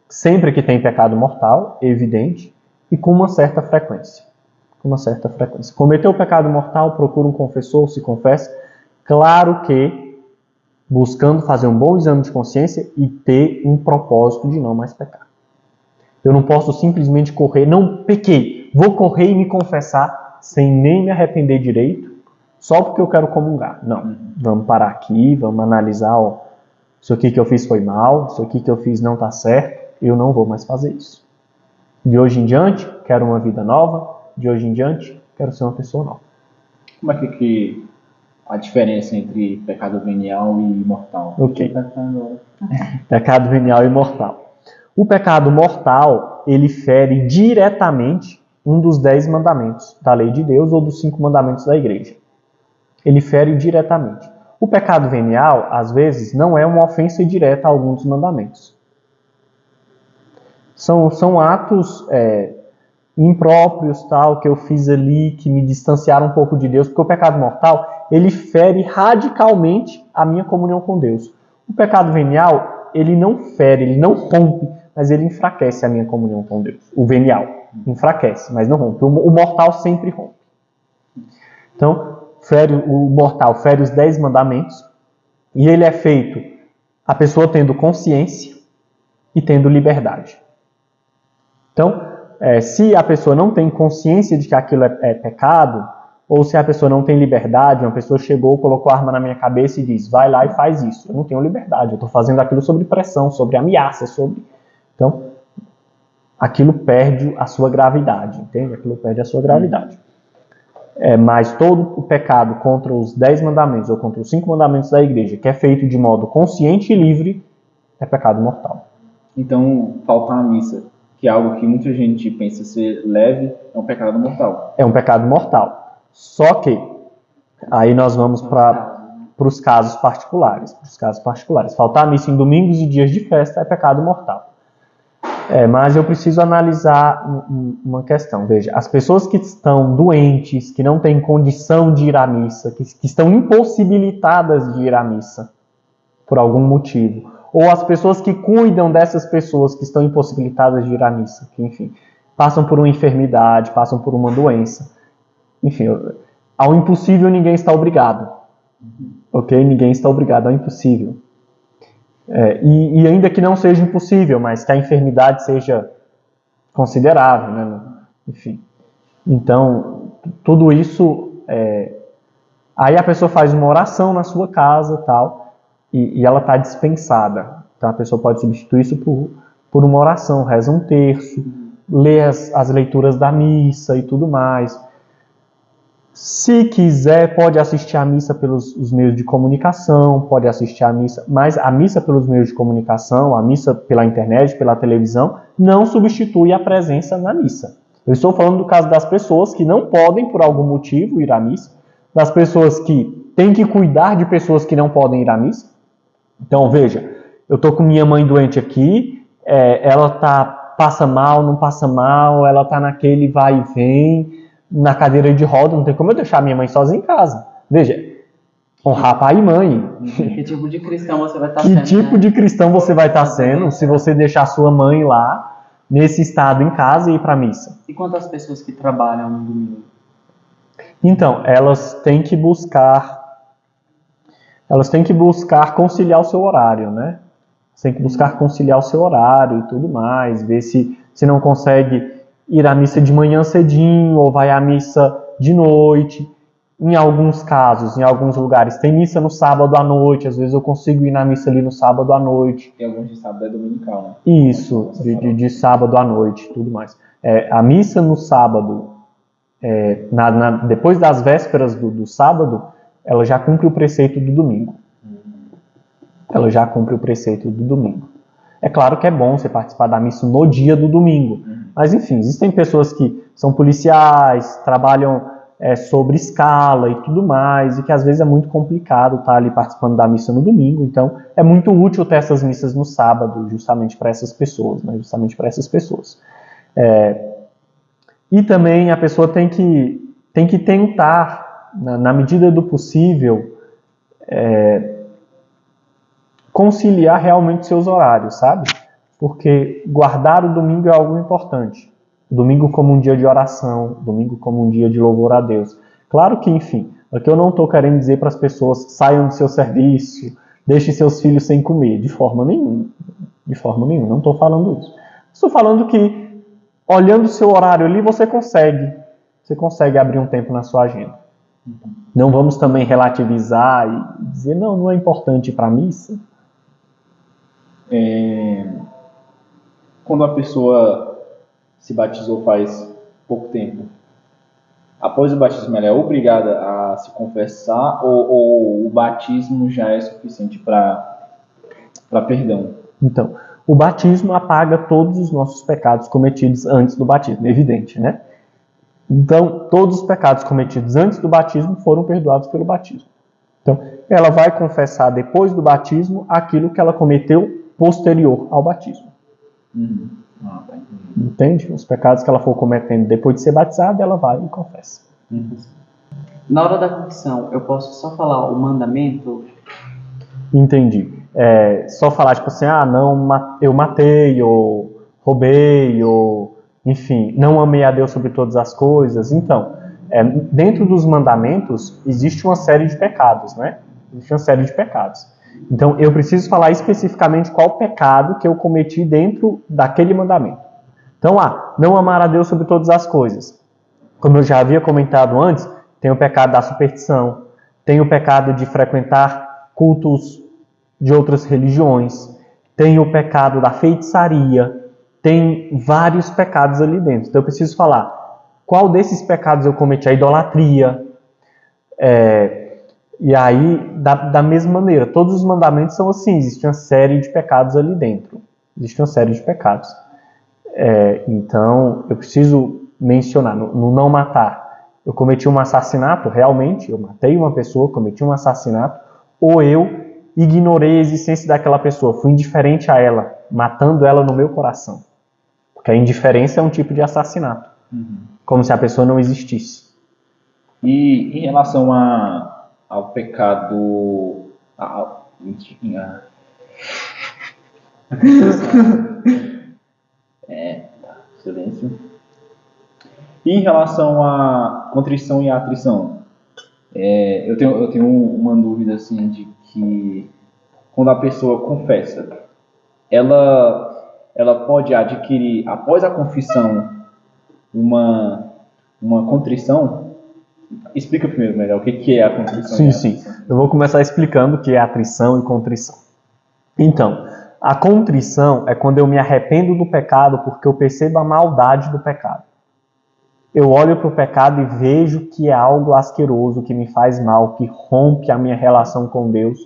sempre que tem pecado mortal, é evidente, e com uma certa frequência. Cometeu o pecado mortal, procura um confessor, se confessa. Claro que buscando fazer um bom exame de consciência e ter um propósito de não mais pecar. Eu não posso simplesmente correr, não pequei, vou correr e me confessar sem nem me arrepender direito, só porque eu quero comungar. Não, vamos parar aqui, vamos analisar, isso aqui que eu fiz foi mal, isso aqui que eu fiz não está certo, eu não vou mais fazer isso. De hoje em diante, quero uma vida nova, de hoje em diante, quero ser uma pessoa nova. Como é que a diferença entre pecado venial e mortal? Ok. Pecado venial e mortal. O pecado mortal, ele fere diretamente um dos 10 mandamentos da lei de Deus ou dos 5 mandamentos da igreja. Ele fere diretamente. O pecado venial, às vezes, não é uma ofensa direta a algum dos mandamentos. São atos impróprios, tal, que eu fiz ali, que me distanciaram um pouco de Deus, porque o pecado mortal, ele fere radicalmente a minha comunhão com Deus. O pecado venial, ele não fere, ele não rompe, mas ele enfraquece a minha comunhão com Deus. O venial enfraquece, mas não rompe. O mortal sempre rompe. Então, o mortal fere os 10 mandamentos, e ele é feito a pessoa tendo consciência e tendo liberdade. Então, se a pessoa não tem consciência de que aquilo é pecado, ou se a pessoa não tem liberdade, uma pessoa chegou, colocou a arma na minha cabeça e diz, vai lá e faz isso. Eu não tenho liberdade, eu estou fazendo aquilo sob pressão, sobre ameaça, Então, aquilo perde a sua gravidade, entende? Aquilo perde a sua gravidade. Mas todo o pecado contra os 10 mandamentos ou contra os 5 mandamentos da igreja, que é feito de modo consciente e livre, é pecado mortal. Então, faltar a missa, que é algo que muita gente pensa ser leve, é um pecado mortal. É um pecado mortal. Só que, aí nós vamos para os casos particulares. Faltar a missa em domingos e dias de festa é pecado mortal. Mas eu preciso analisar uma questão. Veja, as pessoas que estão doentes, que não têm condição de ir à missa, que estão impossibilitadas de ir à missa, por algum motivo, ou as pessoas que cuidam dessas pessoas que estão impossibilitadas de ir à missa, que, enfim, passam por uma enfermidade, passam por uma doença. Enfim, ao impossível ninguém está obrigado. Ok? Ninguém está obrigado ao impossível. E ainda que não seja impossível, mas que a enfermidade seja considerável, né? Enfim. Então, tudo isso... Aí a pessoa faz uma oração na sua casa, tal, e ela está dispensada. Então a pessoa pode substituir isso por uma oração, reza um terço, lê as leituras da missa e tudo mais. Se quiser, pode assistir à missa pelos meios de comunicação, pode assistir à missa, mas a missa pelos meios de comunicação, a missa pela internet, pela televisão, não substitui a presença na missa. Eu estou falando do caso das pessoas que não podem, por algum motivo, ir à missa, das pessoas que têm que cuidar de pessoas que não podem ir à missa. Então, veja, eu estou com minha mãe doente aqui, ela passa mal, não passa mal, ela está naquele vai e vem, na cadeira de roda, não tem como eu deixar minha mãe sozinha em casa. Veja, honrar pai e mãe. Que tipo de cristão você vai estar sendo? Que tipo de cristão você vai estar sendo se você deixar sua mãe lá, nesse estado em casa e ir para a missa? E quantas pessoas que trabalham no domingo? Então, elas têm que buscar conciliar o seu horário, né? Você tem que buscar conciliar o seu horário e tudo mais, ver se não consegue ir à missa de manhã cedinho ou vai à missa de noite. Em alguns casos, em alguns lugares, tem missa no sábado à noite. Às vezes eu consigo ir na missa ali no sábado à noite. Tem alguns de sábado é dominical, né? Isso, de sábado à noite, tudo mais. A missa no sábado, depois das vésperas do sábado, ela já cumpre o preceito do domingo. É claro que é bom você participar da missa no dia do domingo. Mas, enfim, existem pessoas que são policiais, trabalham sobre escala e tudo mais, e que às vezes é muito complicado estar ali participando da missa no domingo. Então, é muito útil ter essas missas no sábado, justamente para essas pessoas, né? Justamente para essas pessoas. E também a pessoa tem que tentar, na medida do possível, conciliar realmente seus horários, sabe? Porque guardar o domingo é algo importante. O domingo como um dia de oração, domingo como um dia de louvor a Deus. Claro que, enfim, aqui eu não estou querendo dizer para as pessoas saiam do seu serviço, deixem seus filhos sem comer, de forma nenhuma. De forma nenhuma, não estou falando isso. Estou falando que, olhando o seu horário ali, você consegue abrir um tempo na sua agenda. Não vamos também relativizar e dizer, não é importante ir para a missa. Quando a pessoa se batizou faz pouco tempo, após o batismo ela é obrigada a se confessar ou o batismo já é suficiente para perdão? Então, o batismo apaga todos os nossos pecados cometidos antes do batismo, é evidente, né? Então, todos os pecados cometidos antes do batismo foram perdoados pelo batismo. Então, ela vai confessar depois do batismo aquilo que ela cometeu posterior ao batismo. Entende? Os pecados que ela for cometendo depois de ser batizada, ela vai e confessa. Na hora da confissão, eu posso só falar o mandamento? Entendi. Só falar tipo assim, não, eu matei, ou roubei, ou enfim, não amei a Deus sobre todas as coisas. Então, dentro dos mandamentos existe uma série de pecados, né? Existe uma série de pecados. Então, eu preciso falar especificamente qual pecado que eu cometi dentro daquele mandamento. Então, não amar a Deus sobre todas as coisas. Como eu já havia comentado antes, tem o pecado da superstição, tem o pecado de frequentar cultos de outras religiões, tem o pecado da feitiçaria, tem vários pecados ali dentro. Então, eu preciso falar qual desses pecados eu cometi, a idolatria. E aí, da mesma maneira, todos os mandamentos são assim, existe uma série de pecados ali dentro. Existe uma série de pecados. Então, eu preciso mencionar, no não matar, eu cometi um assassinato, realmente, eu matei uma pessoa, cometi um assassinato, ou eu ignorei a existência daquela pessoa, fui indiferente a ela, matando ela no meu coração. Porque a indiferença é um tipo de assassinato, como se a pessoa não existisse. E em relação ao pecado... silêncio. E em relação à contrição e à atrição, eu tenho uma dúvida assim de que quando a pessoa confessa, ela pode adquirir após a confissão uma contrição? Explica primeiro melhor o que é a contrição. Sim. Eu vou começar explicando o que é atrição e contrição. Então, a contrição é quando eu me arrependo do pecado porque eu percebo a maldade do pecado. Eu olho para o pecado e vejo que é algo asqueroso, que me faz mal, que rompe a minha relação com Deus.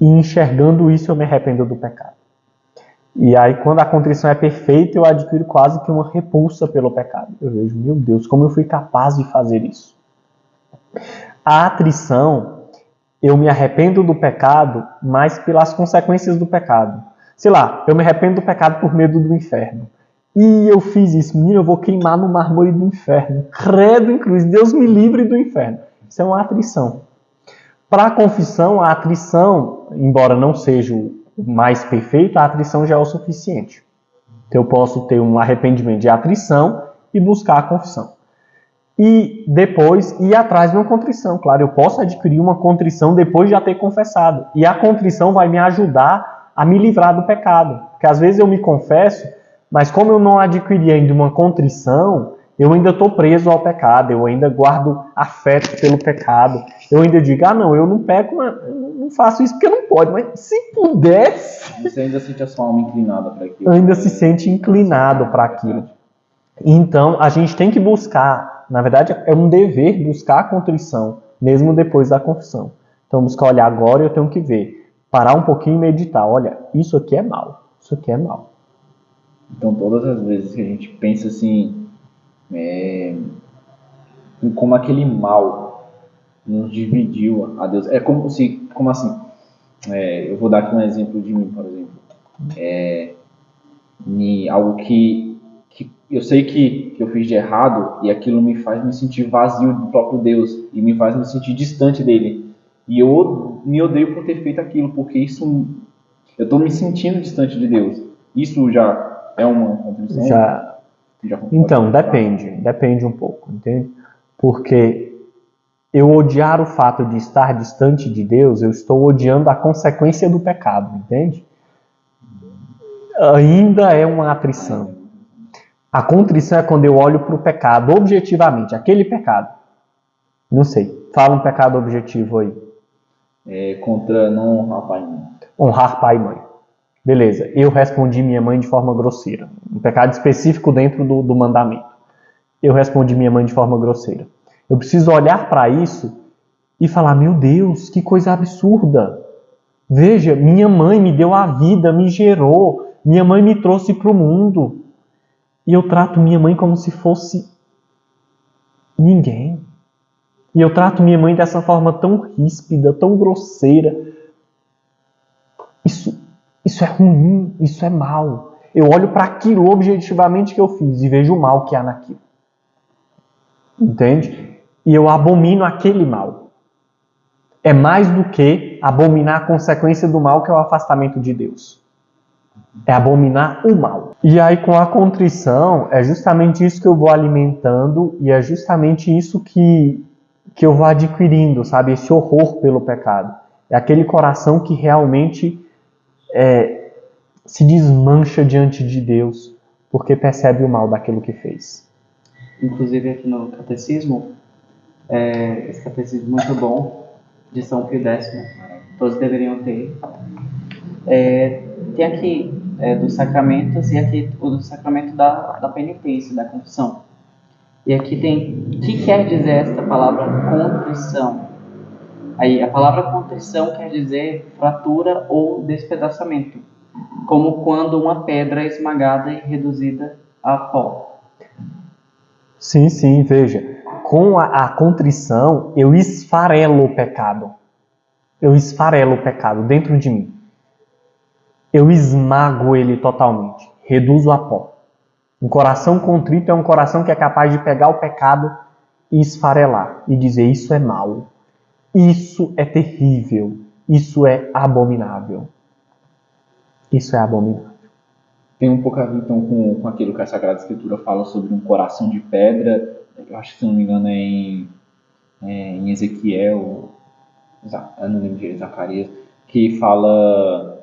E enxergando isso, eu me arrependo do pecado. E aí, quando a contrição é perfeita, eu adquiro quase que uma repulsa pelo pecado. Eu vejo, meu Deus, como eu fui capaz de fazer isso? A atrição, eu me arrependo do pecado, mas pelas consequências do pecado. Sei lá, eu me arrependo do pecado por medo do inferno. E eu fiz isso, menino, eu vou queimar no mármore do inferno. Credo em cruz, Deus me livre do inferno. Isso é uma atrição. Para a confissão, a atrição, embora não seja o mais perfeito, a atrição já é o suficiente. Então eu posso ter um arrependimento de atrição e buscar a confissão. E depois ir atrás de uma contrição. Claro, eu posso adquirir uma contrição depois de já ter confessado. E a contrição vai me ajudar a me livrar do pecado. Porque às vezes eu me confesso, mas como eu não adquiri ainda uma contrição, eu ainda estou preso ao pecado, eu ainda guardo afeto pelo pecado. Eu ainda digo, não, eu não peco, eu não faço isso porque não pode. Mas se pudesse... Você ainda sente a sua alma inclinada para aquilo. Ainda se sente inclinado para aquilo. Então, a gente tem que buscar, na verdade, é um dever buscar a contrição, mesmo depois da confissão. Então, buscar olhar agora, eu tenho que ver, parar um pouquinho e meditar. Olha, isso aqui é mal, isso aqui é mal. Então, todas as vezes que a gente pensa assim, em como aquele mal nos dividiu a Deus. É como assim, eu vou dar aqui um exemplo de mim, por exemplo. Algo que eu sei que eu fiz de errado e aquilo me faz me sentir vazio do próprio Deus e me faz me sentir distante dele. E eu me odeio por ter feito aquilo, porque isso eu estou me sentindo distante de Deus. Isso já é uma contribuição? Então, depende um pouco, entende? Porque eu odiar o fato de estar distante de Deus, eu estou odiando a consequência do pecado, entende? Ainda é uma atrição. A contrição é quando eu olho para o pecado objetivamente, aquele pecado. Não sei, fala um pecado objetivo aí. Contra não honrar pai e mãe. Honrar pai e mãe. Beleza, eu respondi minha mãe de forma grosseira. Um pecado específico dentro do mandamento. Eu respondi minha mãe de forma grosseira. Eu preciso olhar para isso e falar, meu Deus, que coisa absurda. Veja, minha mãe me deu a vida, me gerou. Minha mãe me trouxe para o mundo. E eu trato minha mãe como se fosse ninguém. E eu trato minha mãe dessa forma tão ríspida, tão grosseira. Isso é ruim, isso é mal. Eu olho para aquilo objetivamente que eu fiz e vejo o mal que há naquilo. Entende? E eu abomino aquele mal. É mais do que abominar a consequência do mal, que é o afastamento de Deus. É abominar o mal. E aí com a contrição, é justamente isso que eu vou alimentando e é justamente isso que eu vou adquirindo, sabe? Esse horror pelo pecado. É aquele coração que realmente se desmancha diante de Deus porque percebe o mal daquilo que fez. Inclusive aqui no catecismo, esse catecismo muito bom, de São Pio X, todos deveriam ter. Tem aqui dos sacramentos e aqui o do sacramento da penitência, da confissão. E aqui tem, o que quer dizer esta palavra contrição? Aí, a palavra contrição quer dizer fratura ou despedaçamento, como quando uma pedra é esmagada e reduzida a pó. Sim, veja. Com a contrição, eu esfarelo o pecado. Eu esfarelo o pecado dentro de mim. Eu esmago ele totalmente. Reduzo a pó. Um coração contrito é um coração que é capaz de pegar o pecado e esfarelar. E dizer, isso é mal. Isso é terrível. Isso é abominável. Isso é abominável. Tem um pouco a ver, então, com aquilo que a Sagrada Escritura fala sobre um coração de pedra. Eu acho que, se não me engano, é em Ezequiel, eu não lembro de Zacarias, que fala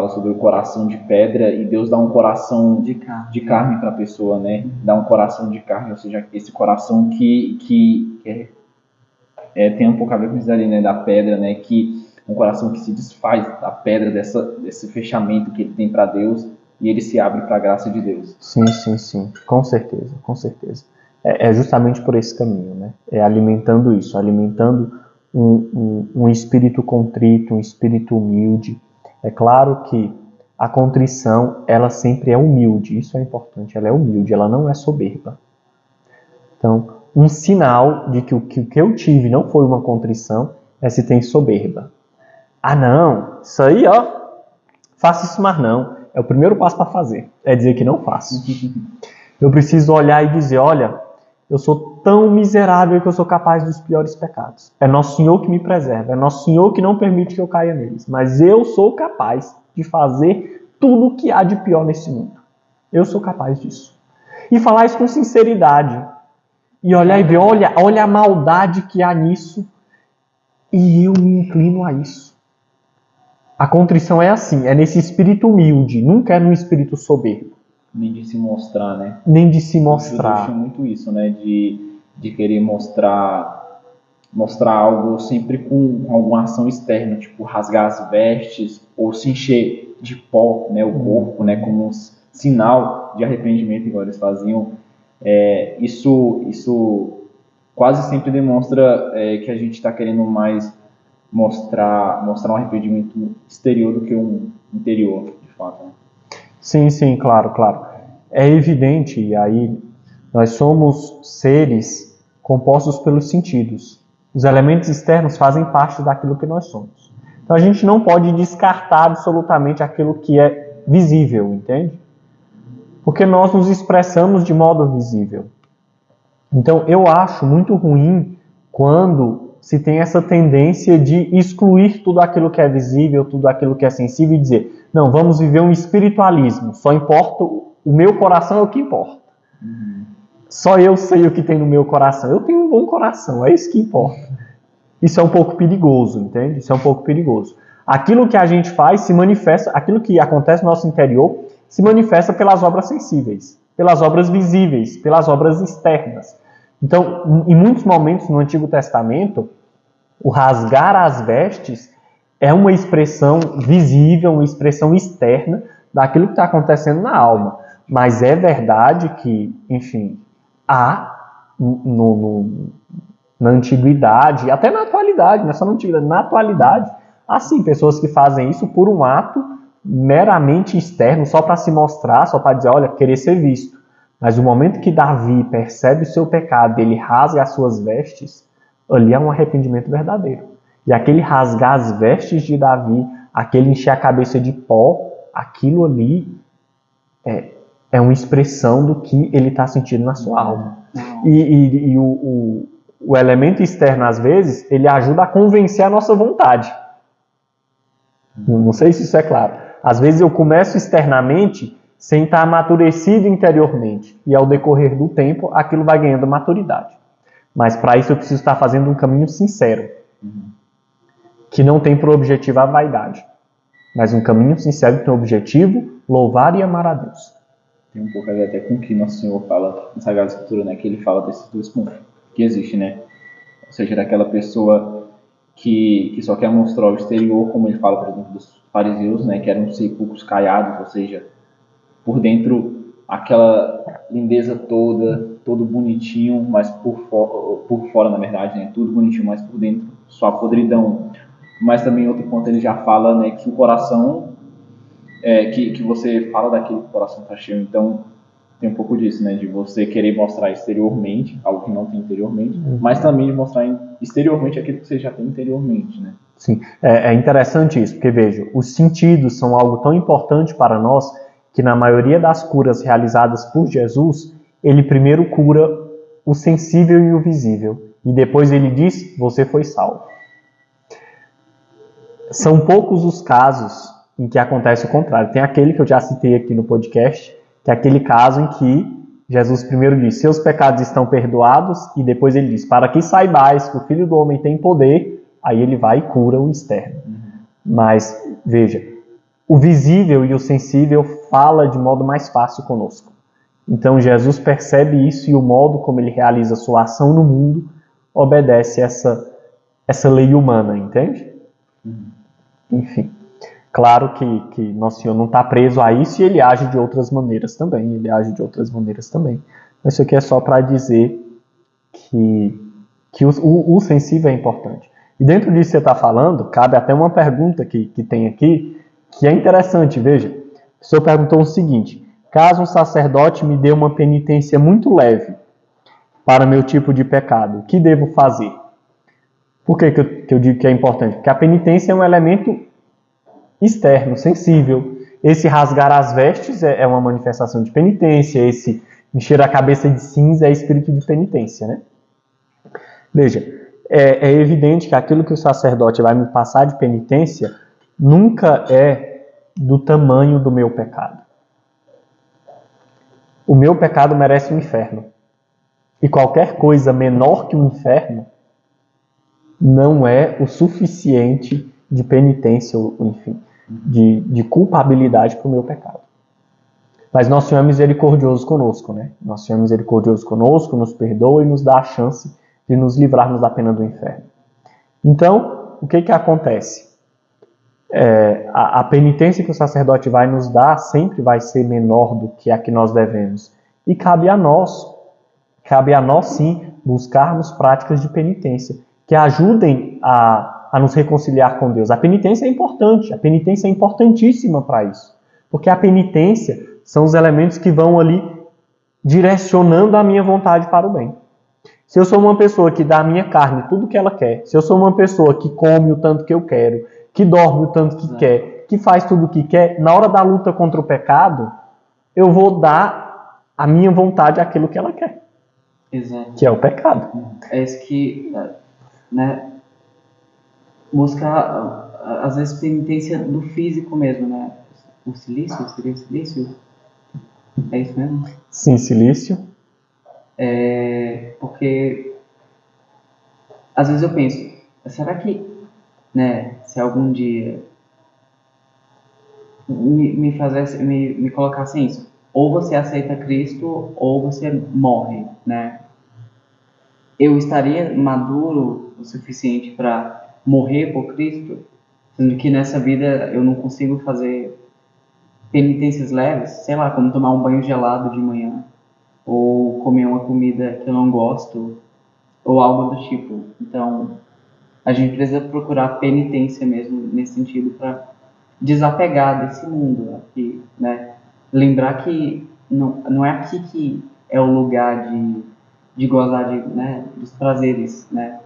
sobre o coração de pedra e Deus dá um coração de carne para a pessoa, né? Dá um coração de carne, ou seja, esse coração que tem um pouco a ver com isso ali, né? Da pedra, né? Que um coração que se desfaz da pedra, desse fechamento que ele tem para Deus e ele se abre para a graça de Deus. Sim, com certeza. É justamente por esse caminho, né? É alimentando isso, alimentando um espírito contrito, um espírito humilde. É claro que a contrição, ela sempre é humilde, isso é importante, ela é humilde, ela não é soberba. Então, um sinal de que o que eu tive não foi uma contrição é se tem soberba. Ah não, isso aí faça isso mais não. É o primeiro passo para fazer, é dizer que não faço. Eu preciso olhar e dizer, olha, eu sou tão miserável que eu sou capaz dos piores pecados. É Nosso Senhor que me preserva, é Nosso Senhor que não permite que eu caia neles. Mas eu sou capaz de fazer tudo o que há de pior nesse mundo. Eu sou capaz disso. E falar isso com sinceridade. E olhar e ver, olha a maldade que há nisso. E eu me inclino a isso. A contrição é assim, é nesse espírito humilde, nunca é num espírito soberbo. Nem de se mostrar, né? Nem de se mostrar. Eu acho muito isso, né? De querer mostrar algo sempre com alguma ação externa, tipo rasgar as vestes ou se encher de pó, né? O corpo, né? Como um sinal de arrependimento, igual eles faziam. Isso quase sempre demonstra que a gente está querendo mais mostrar um arrependimento exterior do que um interior, de fato, né? Sim, claro. É evidente, e aí nós somos seres compostos pelos sentidos. Os elementos externos fazem parte daquilo que nós somos. Então a gente não pode descartar absolutamente aquilo que é visível, entende? Porque nós nos expressamos de modo visível. Então eu acho muito ruim quando se tem essa tendência de excluir tudo aquilo que é visível, tudo aquilo que é sensível e dizer, não, vamos viver um espiritualismo, só importa, o meu coração é o que importa. Só eu sei o que tem no meu coração. Eu tenho um bom coração, é isso que importa. Isso é um pouco perigoso, entende? Isso é um pouco perigoso. Aquilo que a gente faz se manifesta, aquilo que acontece no nosso interior se manifesta pelas obras sensíveis, pelas obras visíveis, pelas obras externas. Então, em muitos momentos no Antigo Testamento, o rasgar as vestes é uma expressão visível, uma expressão externa daquilo que está acontecendo na alma. Mas é verdade que, enfim, há na antiguidade, até na atualidade, não é só na antiguidade, na atualidade, há sim pessoas que fazem isso por um ato meramente externo, só para se mostrar, só para dizer, olha, querer ser visto. Mas no momento que Davi percebe o seu pecado, ele rasga as suas vestes, ali é um arrependimento verdadeiro. E aquele rasgar as vestes de Davi, aquele encher a cabeça de pó, aquilo ali é uma expressão do que ele está sentindo na sua alma. E o elemento externo, às vezes, ele ajuda a convencer a nossa vontade. Não sei se isso é claro. Às vezes eu começo externamente sem estar amadurecido interiormente. E ao decorrer do tempo, aquilo vai ganhando maturidade. Mas para isso eu preciso estar fazendo um caminho sincero. Que não tem por objetivo a vaidade. Mas um caminho sincero que tem o objetivo louvar e amar a Deus. Tem um pouco a ver até com o que Nosso Senhor fala na Sagrada Escritura, né? Que ele fala desses dois pontos que existe, né? Ou seja, daquela pessoa que só quer mostrar o exterior, como ele fala, por exemplo, dos fariseus, né? Que eram sepulcros caiados, ou seja, por dentro aquela lindeza toda, todo bonitinho, mas por fora, na verdade, né? Tudo bonitinho, mas por dentro só a podridão. Mas também outro ponto ele já fala, né? Que o coração que você fala daquele que o coração está cheio. Então tem um pouco disso, né, de você querer mostrar exteriormente algo que não tem interiormente, mas também de mostrar exteriormente aquilo que você já tem interiormente, né? Sim, é interessante isso, porque veja, os sentidos são algo tão importante para nós que na maioria das curas realizadas por Jesus, ele primeiro cura o sensível e o visível, e depois ele diz, você foi salvo. São poucos os casos em que acontece o contrário. Tem aquele que eu já citei aqui no podcast, que é aquele caso em que Jesus primeiro diz, seus pecados estão perdoados, e depois ele diz, para que saibais que o Filho do Homem tem poder, aí ele vai e cura o externo. Mas, veja, o visível e o sensível fala de modo mais fácil conosco. Então Jesus percebe isso e o modo como ele realiza sua ação no mundo obedece essa lei humana, entende? Enfim. Claro que Nosso Senhor não está preso a isso e ele age de outras maneiras também. Mas isso aqui é só para dizer que o sensível é importante. E dentro disso que você está falando, cabe até uma pergunta que tem aqui, que é interessante, veja. O senhor perguntou o seguinte, caso um sacerdote me dê uma penitência muito leve para meu tipo de pecado, o que devo fazer? Por que eu digo que é importante? Porque a penitência é um elemento externo, sensível. Esse rasgar as vestes é uma manifestação de penitência, esse encher a cabeça de cinza é espírito de penitência, né? Veja, é evidente que aquilo que o sacerdote vai me passar de penitência nunca é do tamanho do meu pecado. O meu pecado merece um inferno. E qualquer coisa menor que o inferno não é o suficiente de penitência, enfim, de culpabilidade para o meu pecado. Mas Nosso Senhor é misericordioso conosco, né? Nosso Senhor é misericordioso conosco, nos perdoa e nos dá a chance de nos livrarmos da pena do inferno. Então, o que acontece? A penitência que o sacerdote vai nos dar sempre vai ser menor do que a que nós devemos. E cabe a nós sim, buscarmos práticas de penitência que ajudem a nos reconciliar com Deus. A penitência é importante, a penitência é importantíssima para isso. Porque a penitência são os elementos que vão ali direcionando a minha vontade para o bem. Se eu sou uma pessoa que dá a minha carne tudo que ela quer, se eu sou uma pessoa que come o tanto que eu quero, que dorme o tanto que quer, que faz tudo o que quer, na hora da luta contra o pecado, eu vou dar a minha vontade àquilo que ela quer. Exato. Que é o pecado. É isso que, né, busca, às vezes, penitência do físico mesmo, né? O silício, seria o silício? É isso mesmo? Sim, silício. Porque, às vezes eu penso, será que, né, se algum dia me colocassem isso, ou você aceita Cristo, ou você morre, né? Eu estaria maduro o suficiente para morrer por Cristo, sendo que nessa vida eu não consigo fazer penitências leves, sei lá, como tomar um banho gelado de manhã, ou comer uma comida que eu não gosto, ou algo do tipo. Então, a gente precisa procurar penitência mesmo nesse sentido para desapegar desse mundo aqui, né? Lembrar que não é aqui que é o lugar de gozar né, dos prazeres, né?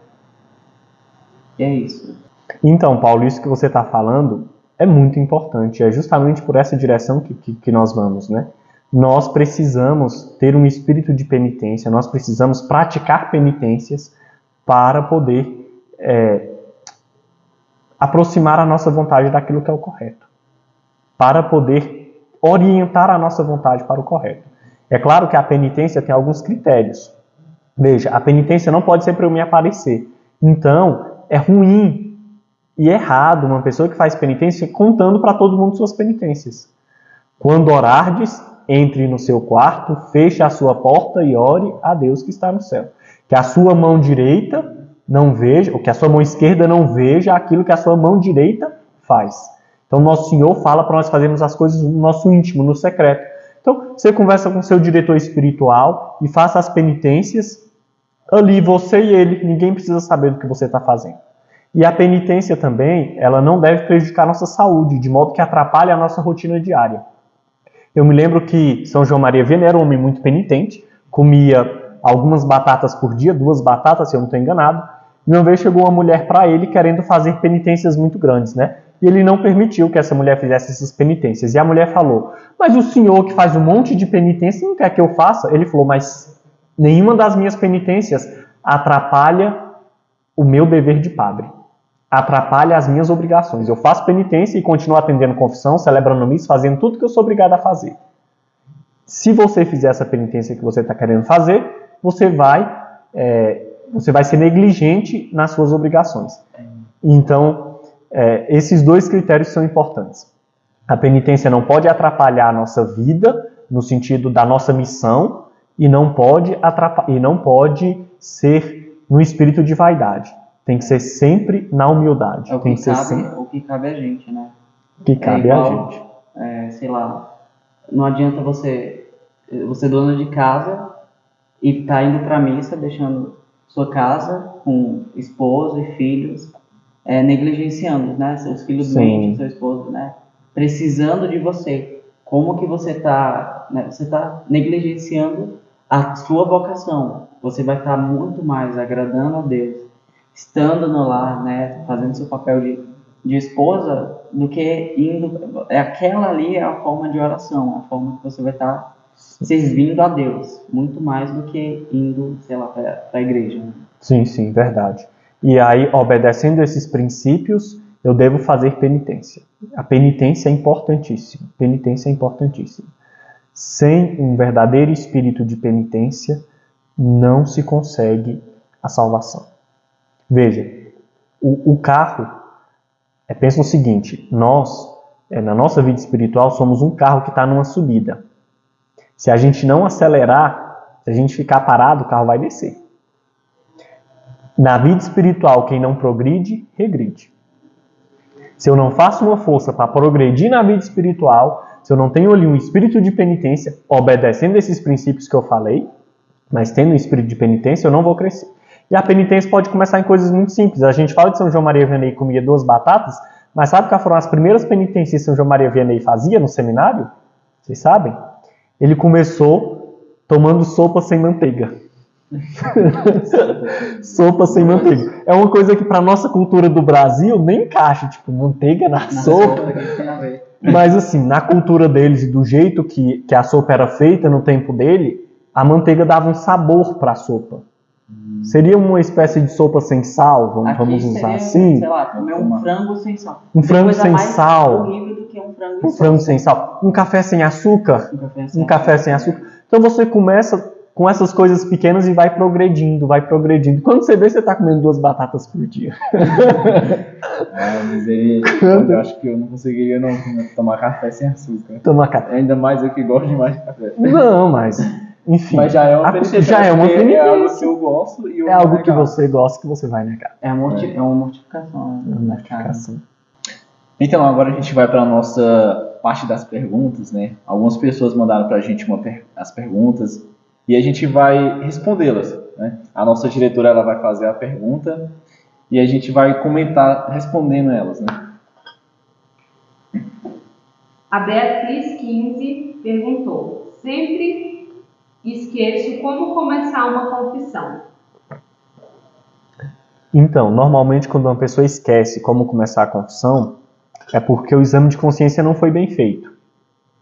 E é isso. Então, Paulo, isso que você está falando é muito importante. É justamente por essa direção que nós vamos, né? Nós precisamos ter um espírito de penitência, nós precisamos praticar penitências para poder aproximar a nossa vontade daquilo que é o correto, para poder orientar a nossa vontade para o correto. É claro que a penitência tem alguns critérios. Veja, a penitência não pode ser para eu me aparecer. Então, é ruim e errado uma pessoa que faz penitência contando para todo mundo suas penitências. Quando orardes, entre no seu quarto, feche a sua porta e ore a Deus que está no céu. Que a sua mão direita não veja, ou que a sua mão esquerda não veja aquilo que a sua mão direita faz. Então, nosso Senhor fala para nós fazermos as coisas no nosso íntimo, no secreto. Então, você conversa com seu diretor espiritual e faça as penitências ali, você e ele. Ninguém precisa saber do que você está fazendo. E a penitência também, ela não deve prejudicar a nossa saúde, de modo que atrapalhe a nossa rotina diária. Eu me lembro que São João Maria Vianney era um homem muito penitente, comia algumas batatas por dia, 2 batatas, se eu não estou enganado. E uma vez chegou uma mulher para ele querendo fazer penitências muito grandes, né? E ele não permitiu que essa mulher fizesse essas penitências. E a mulher falou, mas o senhor que faz um monte de penitência não quer que eu faça? Ele falou, mas nenhuma das minhas penitências atrapalha o meu dever de padre. Atrapalha as minhas obrigações. Eu faço penitência e continuo atendendo confissão, celebrando missa, fazendo tudo que eu sou obrigado a fazer. Se você fizer essa penitência que você está querendo fazer, você vai ser negligente nas suas obrigações. Então, esses 2 critérios são importantes. A penitência não pode atrapalhar a nossa vida, no sentido da nossa missão, e não pode ser no espírito de vaidade. Tem que ser sempre na humildade. O que cabe a gente, né? O que cabe a gente. Sei lá, não adianta você dono de casa e tá indo para missa, deixando sua casa com esposo e filhos, negligenciando, né? Seus filhos doentes, seu esposo, né? Precisando de você. Como que você tá, né? Você tá negligenciando a sua vocação. Você vai estar muito mais agradando a Deus estando no lar, né, fazendo seu papel de esposa, do que indo. Aquela ali é a forma de oração, a forma que você vai estar servindo a Deus, muito mais do que indo, sei lá, para a igreja. Sim, verdade. E aí, obedecendo esses princípios, eu devo fazer penitência. A penitência é importantíssima. Sem um verdadeiro espírito de penitência, não se consegue a salvação. Veja, o carro, pensa no seguinte, nós, na nossa vida espiritual, somos um carro que está numa subida. Se a gente não acelerar, se a gente ficar parado, o carro vai descer. Na vida espiritual, quem não progride, regride. Se eu não faço uma força para progredir na vida espiritual, se eu não tenho ali um espírito de penitência, obedecendo esses princípios que eu falei, mas tendo um espírito de penitência, eu não vou crescer. E a penitência pode começar em coisas muito simples. A gente fala de São João Maria Vianney que comia 2 batatas, mas sabe quais foram as primeiras penitências que São João Maria Vianney fazia no seminário? Vocês sabem? Ele começou tomando sopa sem manteiga. Sopa sem manteiga. É uma coisa que para nossa cultura do Brasil nem encaixa, tipo, manteiga na sopa. Que tem a ver. Mas assim, na cultura deles e do jeito que a sopa era feita no tempo dele, a manteiga dava um sabor para a sopa. Seria uma espécie de sopa sem sal, vamos usar seria, assim? sei lá, comer um frango sem sal. Um frango Coisa sem mais sal. horrível do que um frango, Um frango sem sal. Um café sem açúcar. Um café sem açúcar. Então você começa com essas coisas pequenas e vai progredindo, vai progredindo. Quando você vê, você está comendo 2 batatas por dia. Mas eu acho que eu não conseguiria não tomar café sem açúcar. Tomar café. Ainda mais eu que gosto demais de café. Não, mas enfim. Mas já é uma penitência. Já é uma porque penitência. É algo que eu gosto e eu É algo vou que negar. você gosta que você vai negar. É uma mortificação. É uma mortificação. Então agora a gente vai para a nossa parte das perguntas, né? Algumas pessoas mandaram para a gente as perguntas e a gente vai respondê-las, né? A nossa diretora ela vai fazer a pergunta e a gente vai comentar respondendo elas, né? A Beatriz 15 perguntou: sempre esqueço como começar uma confissão. Então, normalmente quando uma pessoa esquece como começar a confissão, é porque o exame de consciência não foi bem feito.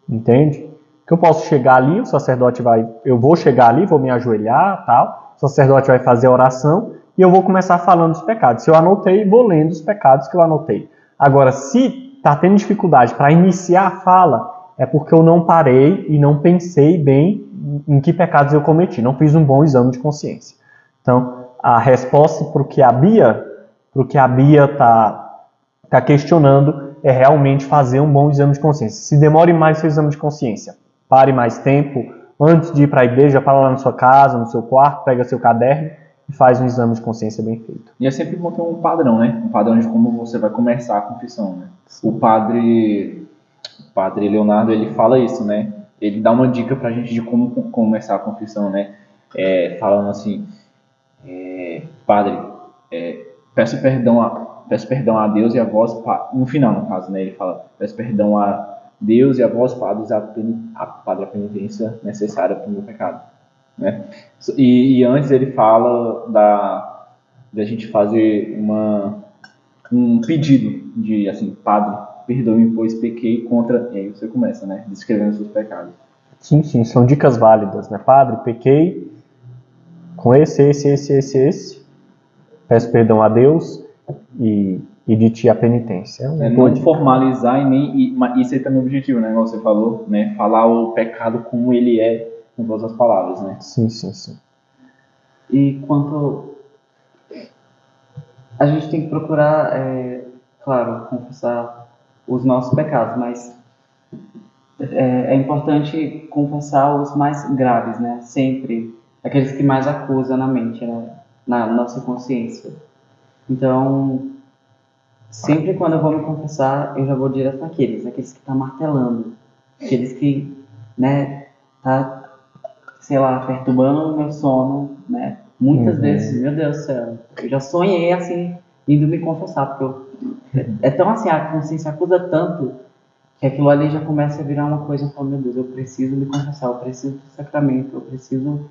Entende? Que eu posso chegar ali, o sacerdote eu vou chegar ali, vou me ajoelhar, tal, o sacerdote vai fazer a oração e eu vou começar falando dos pecados. Se eu anotei, vou lendo os pecados que eu anotei. Agora, se está tendo dificuldade para iniciar a fala, é porque eu não parei e não pensei bem em que pecados eu cometi, não fiz um bom exame de consciência. Então, a resposta para o que a Bia está questionando é realmente fazer um bom exame de consciência. Se demore mais seu exame de consciência, pare mais tempo, antes de ir para a igreja, para lá na sua casa, no seu quarto, pega seu caderno e faz um exame de consciência bem feito. E é sempre bom ter um padrão, né? Um padrão de como você vai começar a confissão, né? O padre Leonardo, ele fala isso, né? Ele dá uma dica pra gente de como começar a confissão, né? Falando assim, Padre, peço perdão a Deus e a vós, no final, no caso, né? Ele fala, peço perdão a Deus e a vós, padres, Padre, a penitência necessária para o meu pecado, né? E antes ele fala da gente fazer um pedido de, assim, Padre, perdoe-me, pois pequei contra... E aí você começa, né? Descrevendo seus pecados. Sim, são dicas válidas, né? Padre, pequei com esse. Peço perdão a Deus e de ti a penitência. Não formalizar isso aí também é o objetivo, né? Como você falou, né? Falar o pecado como ele é, com todas as palavras, né? Sim. E quanto... A gente tem que procurar, claro, confessar os nossos pecados, mas é importante confessar os mais graves, né? Sempre. Aqueles que mais acusam na mente, né? Na nossa consciência. Então, sempre quando eu vou me confessar, eu já vou direto naqueles que estão martelando. Aqueles que, né, tá, sei lá, perturbando o meu sono, né? Muitas vezes, meu Deus do céu, eu já sonhei assim, indo me confessar, porque é tão assim, a consciência acusa tanto, que aquilo ali já começa a virar uma coisa, eu falo, meu Deus, eu preciso me confessar, eu preciso do sacramento, eu preciso,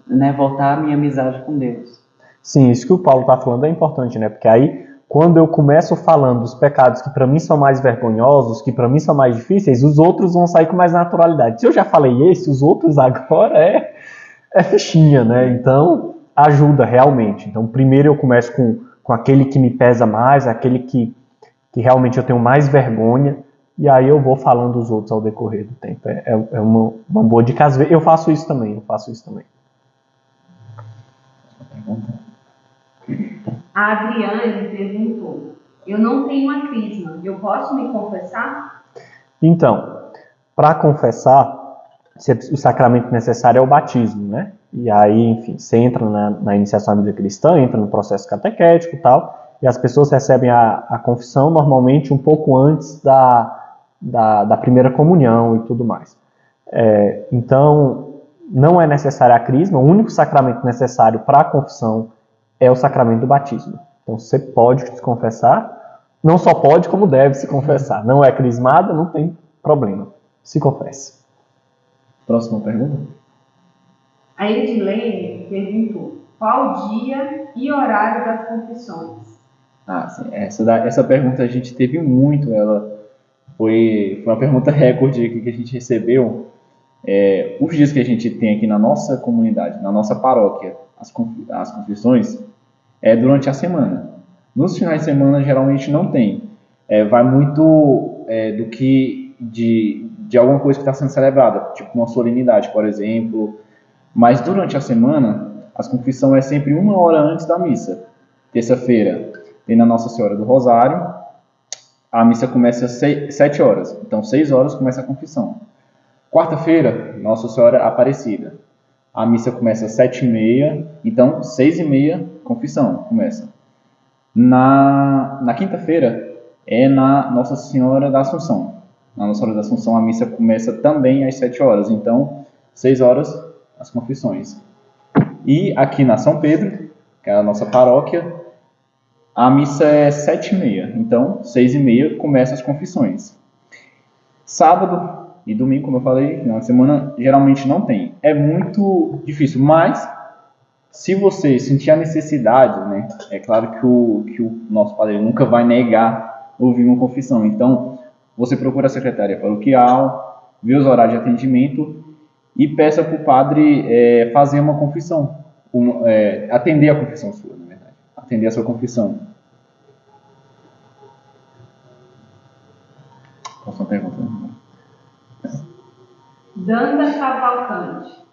né, voltar a minha amizade com Deus. Sim, isso que o Paulo está falando é importante, né? Porque aí, quando eu começo falando dos pecados que para mim são mais vergonhosos, que para mim são mais difíceis, os outros vão sair com mais naturalidade. Se eu já falei os outros agora é fichinha, né? Então, ajuda realmente. Então, primeiro eu começo com aquele que me pesa mais, aquele que realmente eu tenho mais vergonha, e aí eu vou falando dos outros ao decorrer do tempo. É uma boa dica. Às vezes, eu faço isso também. A Adriane perguntou: eu não tenho a crisma, eu posso me confessar? Então, para confessar, o sacramento necessário é o batismo, né? E aí, enfim, você entra na iniciação à vida cristã, entra no processo catequético e tal, e as pessoas recebem a confissão normalmente um pouco antes da primeira comunhão e tudo mais. Então, não é necessária a crisma, o único sacramento necessário para a confissão é o sacramento do batismo. Então, você pode se confessar, não só pode, como deve se confessar. Não é crismada, não tem problema. Se confesse. Próxima pergunta. A Edilene perguntou: qual dia e horário das confissões? Sim, essa pergunta a gente teve muito, ela foi uma pergunta recorde aqui que a gente recebeu. Os dias que a gente tem aqui na nossa comunidade, na nossa paróquia, as confissões, é durante a semana. Nos finais de semana, geralmente não tem. Vai muito do que de alguma coisa que está sendo celebrada, tipo uma solenidade, por exemplo. Mas durante a semana, as confissões é sempre 1 hora antes da missa. Terça-feira, tem na Nossa Senhora do Rosário, a missa começa às 7 horas. Então, 6 horas começa a confissão. Quarta-feira, Nossa Senhora Aparecida. A missa começa às 7h30, então 6h30, confissão começa. Na quinta-feira é na Nossa Senhora da Assunção. Na Nossa Senhora da Assunção a missa começa também às 7 horas, então 6 horas as confissões. E aqui na São Pedro, que é a nossa paróquia, a missa é 7h30, então 6h30 começa as confissões. Sábado e domingo, como eu falei, final de semana, geralmente não tem. É muito difícil, mas se você sentir a necessidade, né, é claro que o nosso padre nunca vai negar ouvir uma confissão. Então, você procura a secretaria paroquial, vê os horários de atendimento e peça para o padre fazer uma confissão, atender a confissão sua, na verdade, atender a sua confissão. Próxima pergunta. Danda Cavalcante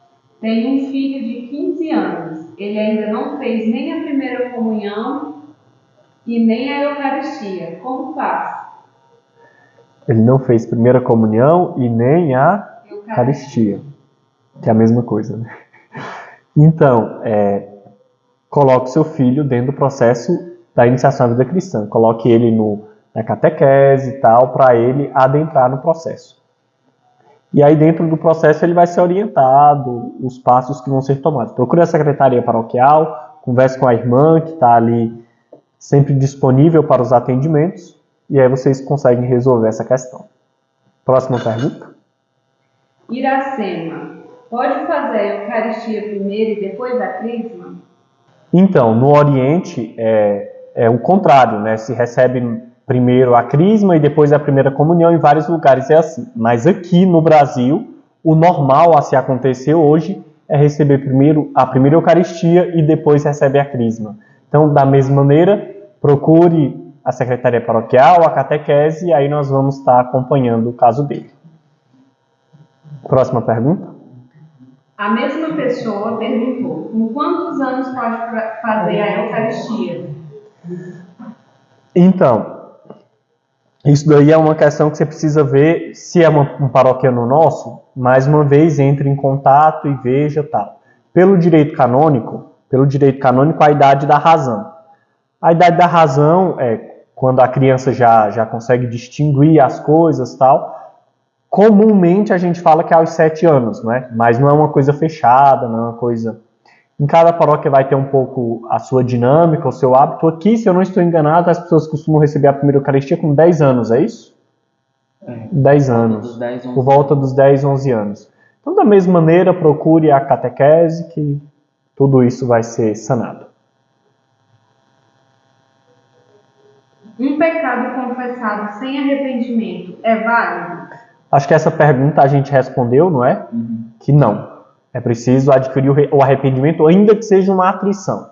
tem um filho de 15 anos. Ele ainda não fez nem a primeira comunhão e nem a Eucaristia. Como faz? Ele não fez primeira comunhão e nem a Eucaristia, que é a mesma coisa, né? Então, coloque seu filho dentro do processo da iniciação à vida cristã. Coloque ele na catequese e tal, para ele adentrar no processo. E aí, dentro do processo, ele vai ser orientado, os passos que vão ser tomados. Procure a secretaria paroquial, converse com a irmã, que está ali sempre disponível para os atendimentos, e aí vocês conseguem resolver essa questão. Próxima pergunta. Iracema, pode fazer a Eucaristia primeiro e depois a Crisma? Então, no Oriente é o contrário, né? Se recebe primeiro a Crisma e depois a primeira comunhão, em vários lugares é assim. Mas aqui no Brasil, o normal a se acontecer hoje é receber primeiro a primeira Eucaristia e depois recebe a Crisma. Então, da mesma maneira, procure a secretaria paroquial, a catequese, e aí nós vamos estar acompanhando o caso dele. Próxima pergunta. A mesma pessoa perguntou: com quantos anos pode fazer a Eucaristia? Então, isso daí é uma questão que você precisa ver. Se é um paroquiano nosso, mais uma vez entre em contato e veja tal. Pelo direito canônico, a idade da razão. A idade da razão é quando a criança já consegue distinguir as coisas tal. Comumente a gente fala que é aos 7 anos, né? Mas não é uma coisa fechada, não é uma coisa... Em cada paróquia vai ter um pouco a sua dinâmica, o seu hábito. Aqui, se eu não estou enganado, as pessoas costumam receber a primeira Eucaristia com 10 anos, é isso? 10 anos. Por volta dos 10, 11 anos. Então, da mesma maneira, procure a catequese, que tudo isso vai ser sanado. Um pecado confessado sem arrependimento é válido? Acho que essa pergunta a gente respondeu, não é? Que não. É preciso adquirir o arrependimento, ainda que seja uma atrição.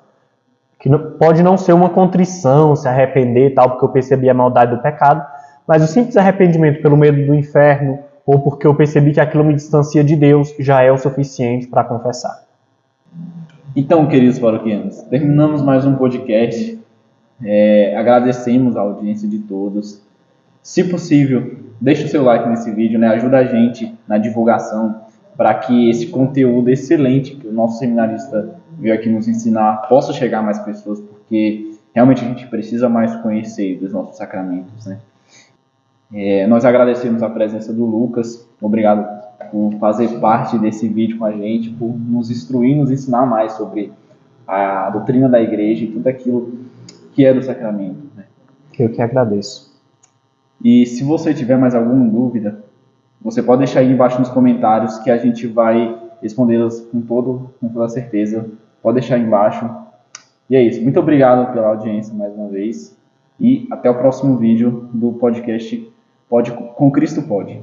Que pode não ser uma contrição, se arrepender e tal, porque eu percebi a maldade do pecado, mas o simples arrependimento pelo medo do inferno, ou porque eu percebi que aquilo me distancia de Deus, já é o suficiente para confessar. Então, queridos paroquianos, terminamos mais um podcast. Agradecemos a audiência de todos. Se possível, deixe o seu like nesse vídeo, né? Ajuda a gente na divulgação para que esse conteúdo excelente que o nosso seminarista veio aqui nos ensinar possa chegar a mais pessoas, porque realmente a gente precisa mais conhecer dos nossos sacramentos, né? Nós agradecemos a presença do Lucas. Obrigado por fazer parte desse vídeo com a gente, por nos instruir, nos ensinar mais sobre a doutrina da igreja e tudo aquilo que é do sacramento, né? Eu que agradeço. E se você tiver mais alguma dúvida, você pode deixar aí embaixo nos comentários que a gente vai respondê-las com toda certeza. Pode deixar aí embaixo. E é isso. Muito obrigado pela audiência mais uma vez. E até o próximo vídeo do podcast Com Cristo Pode.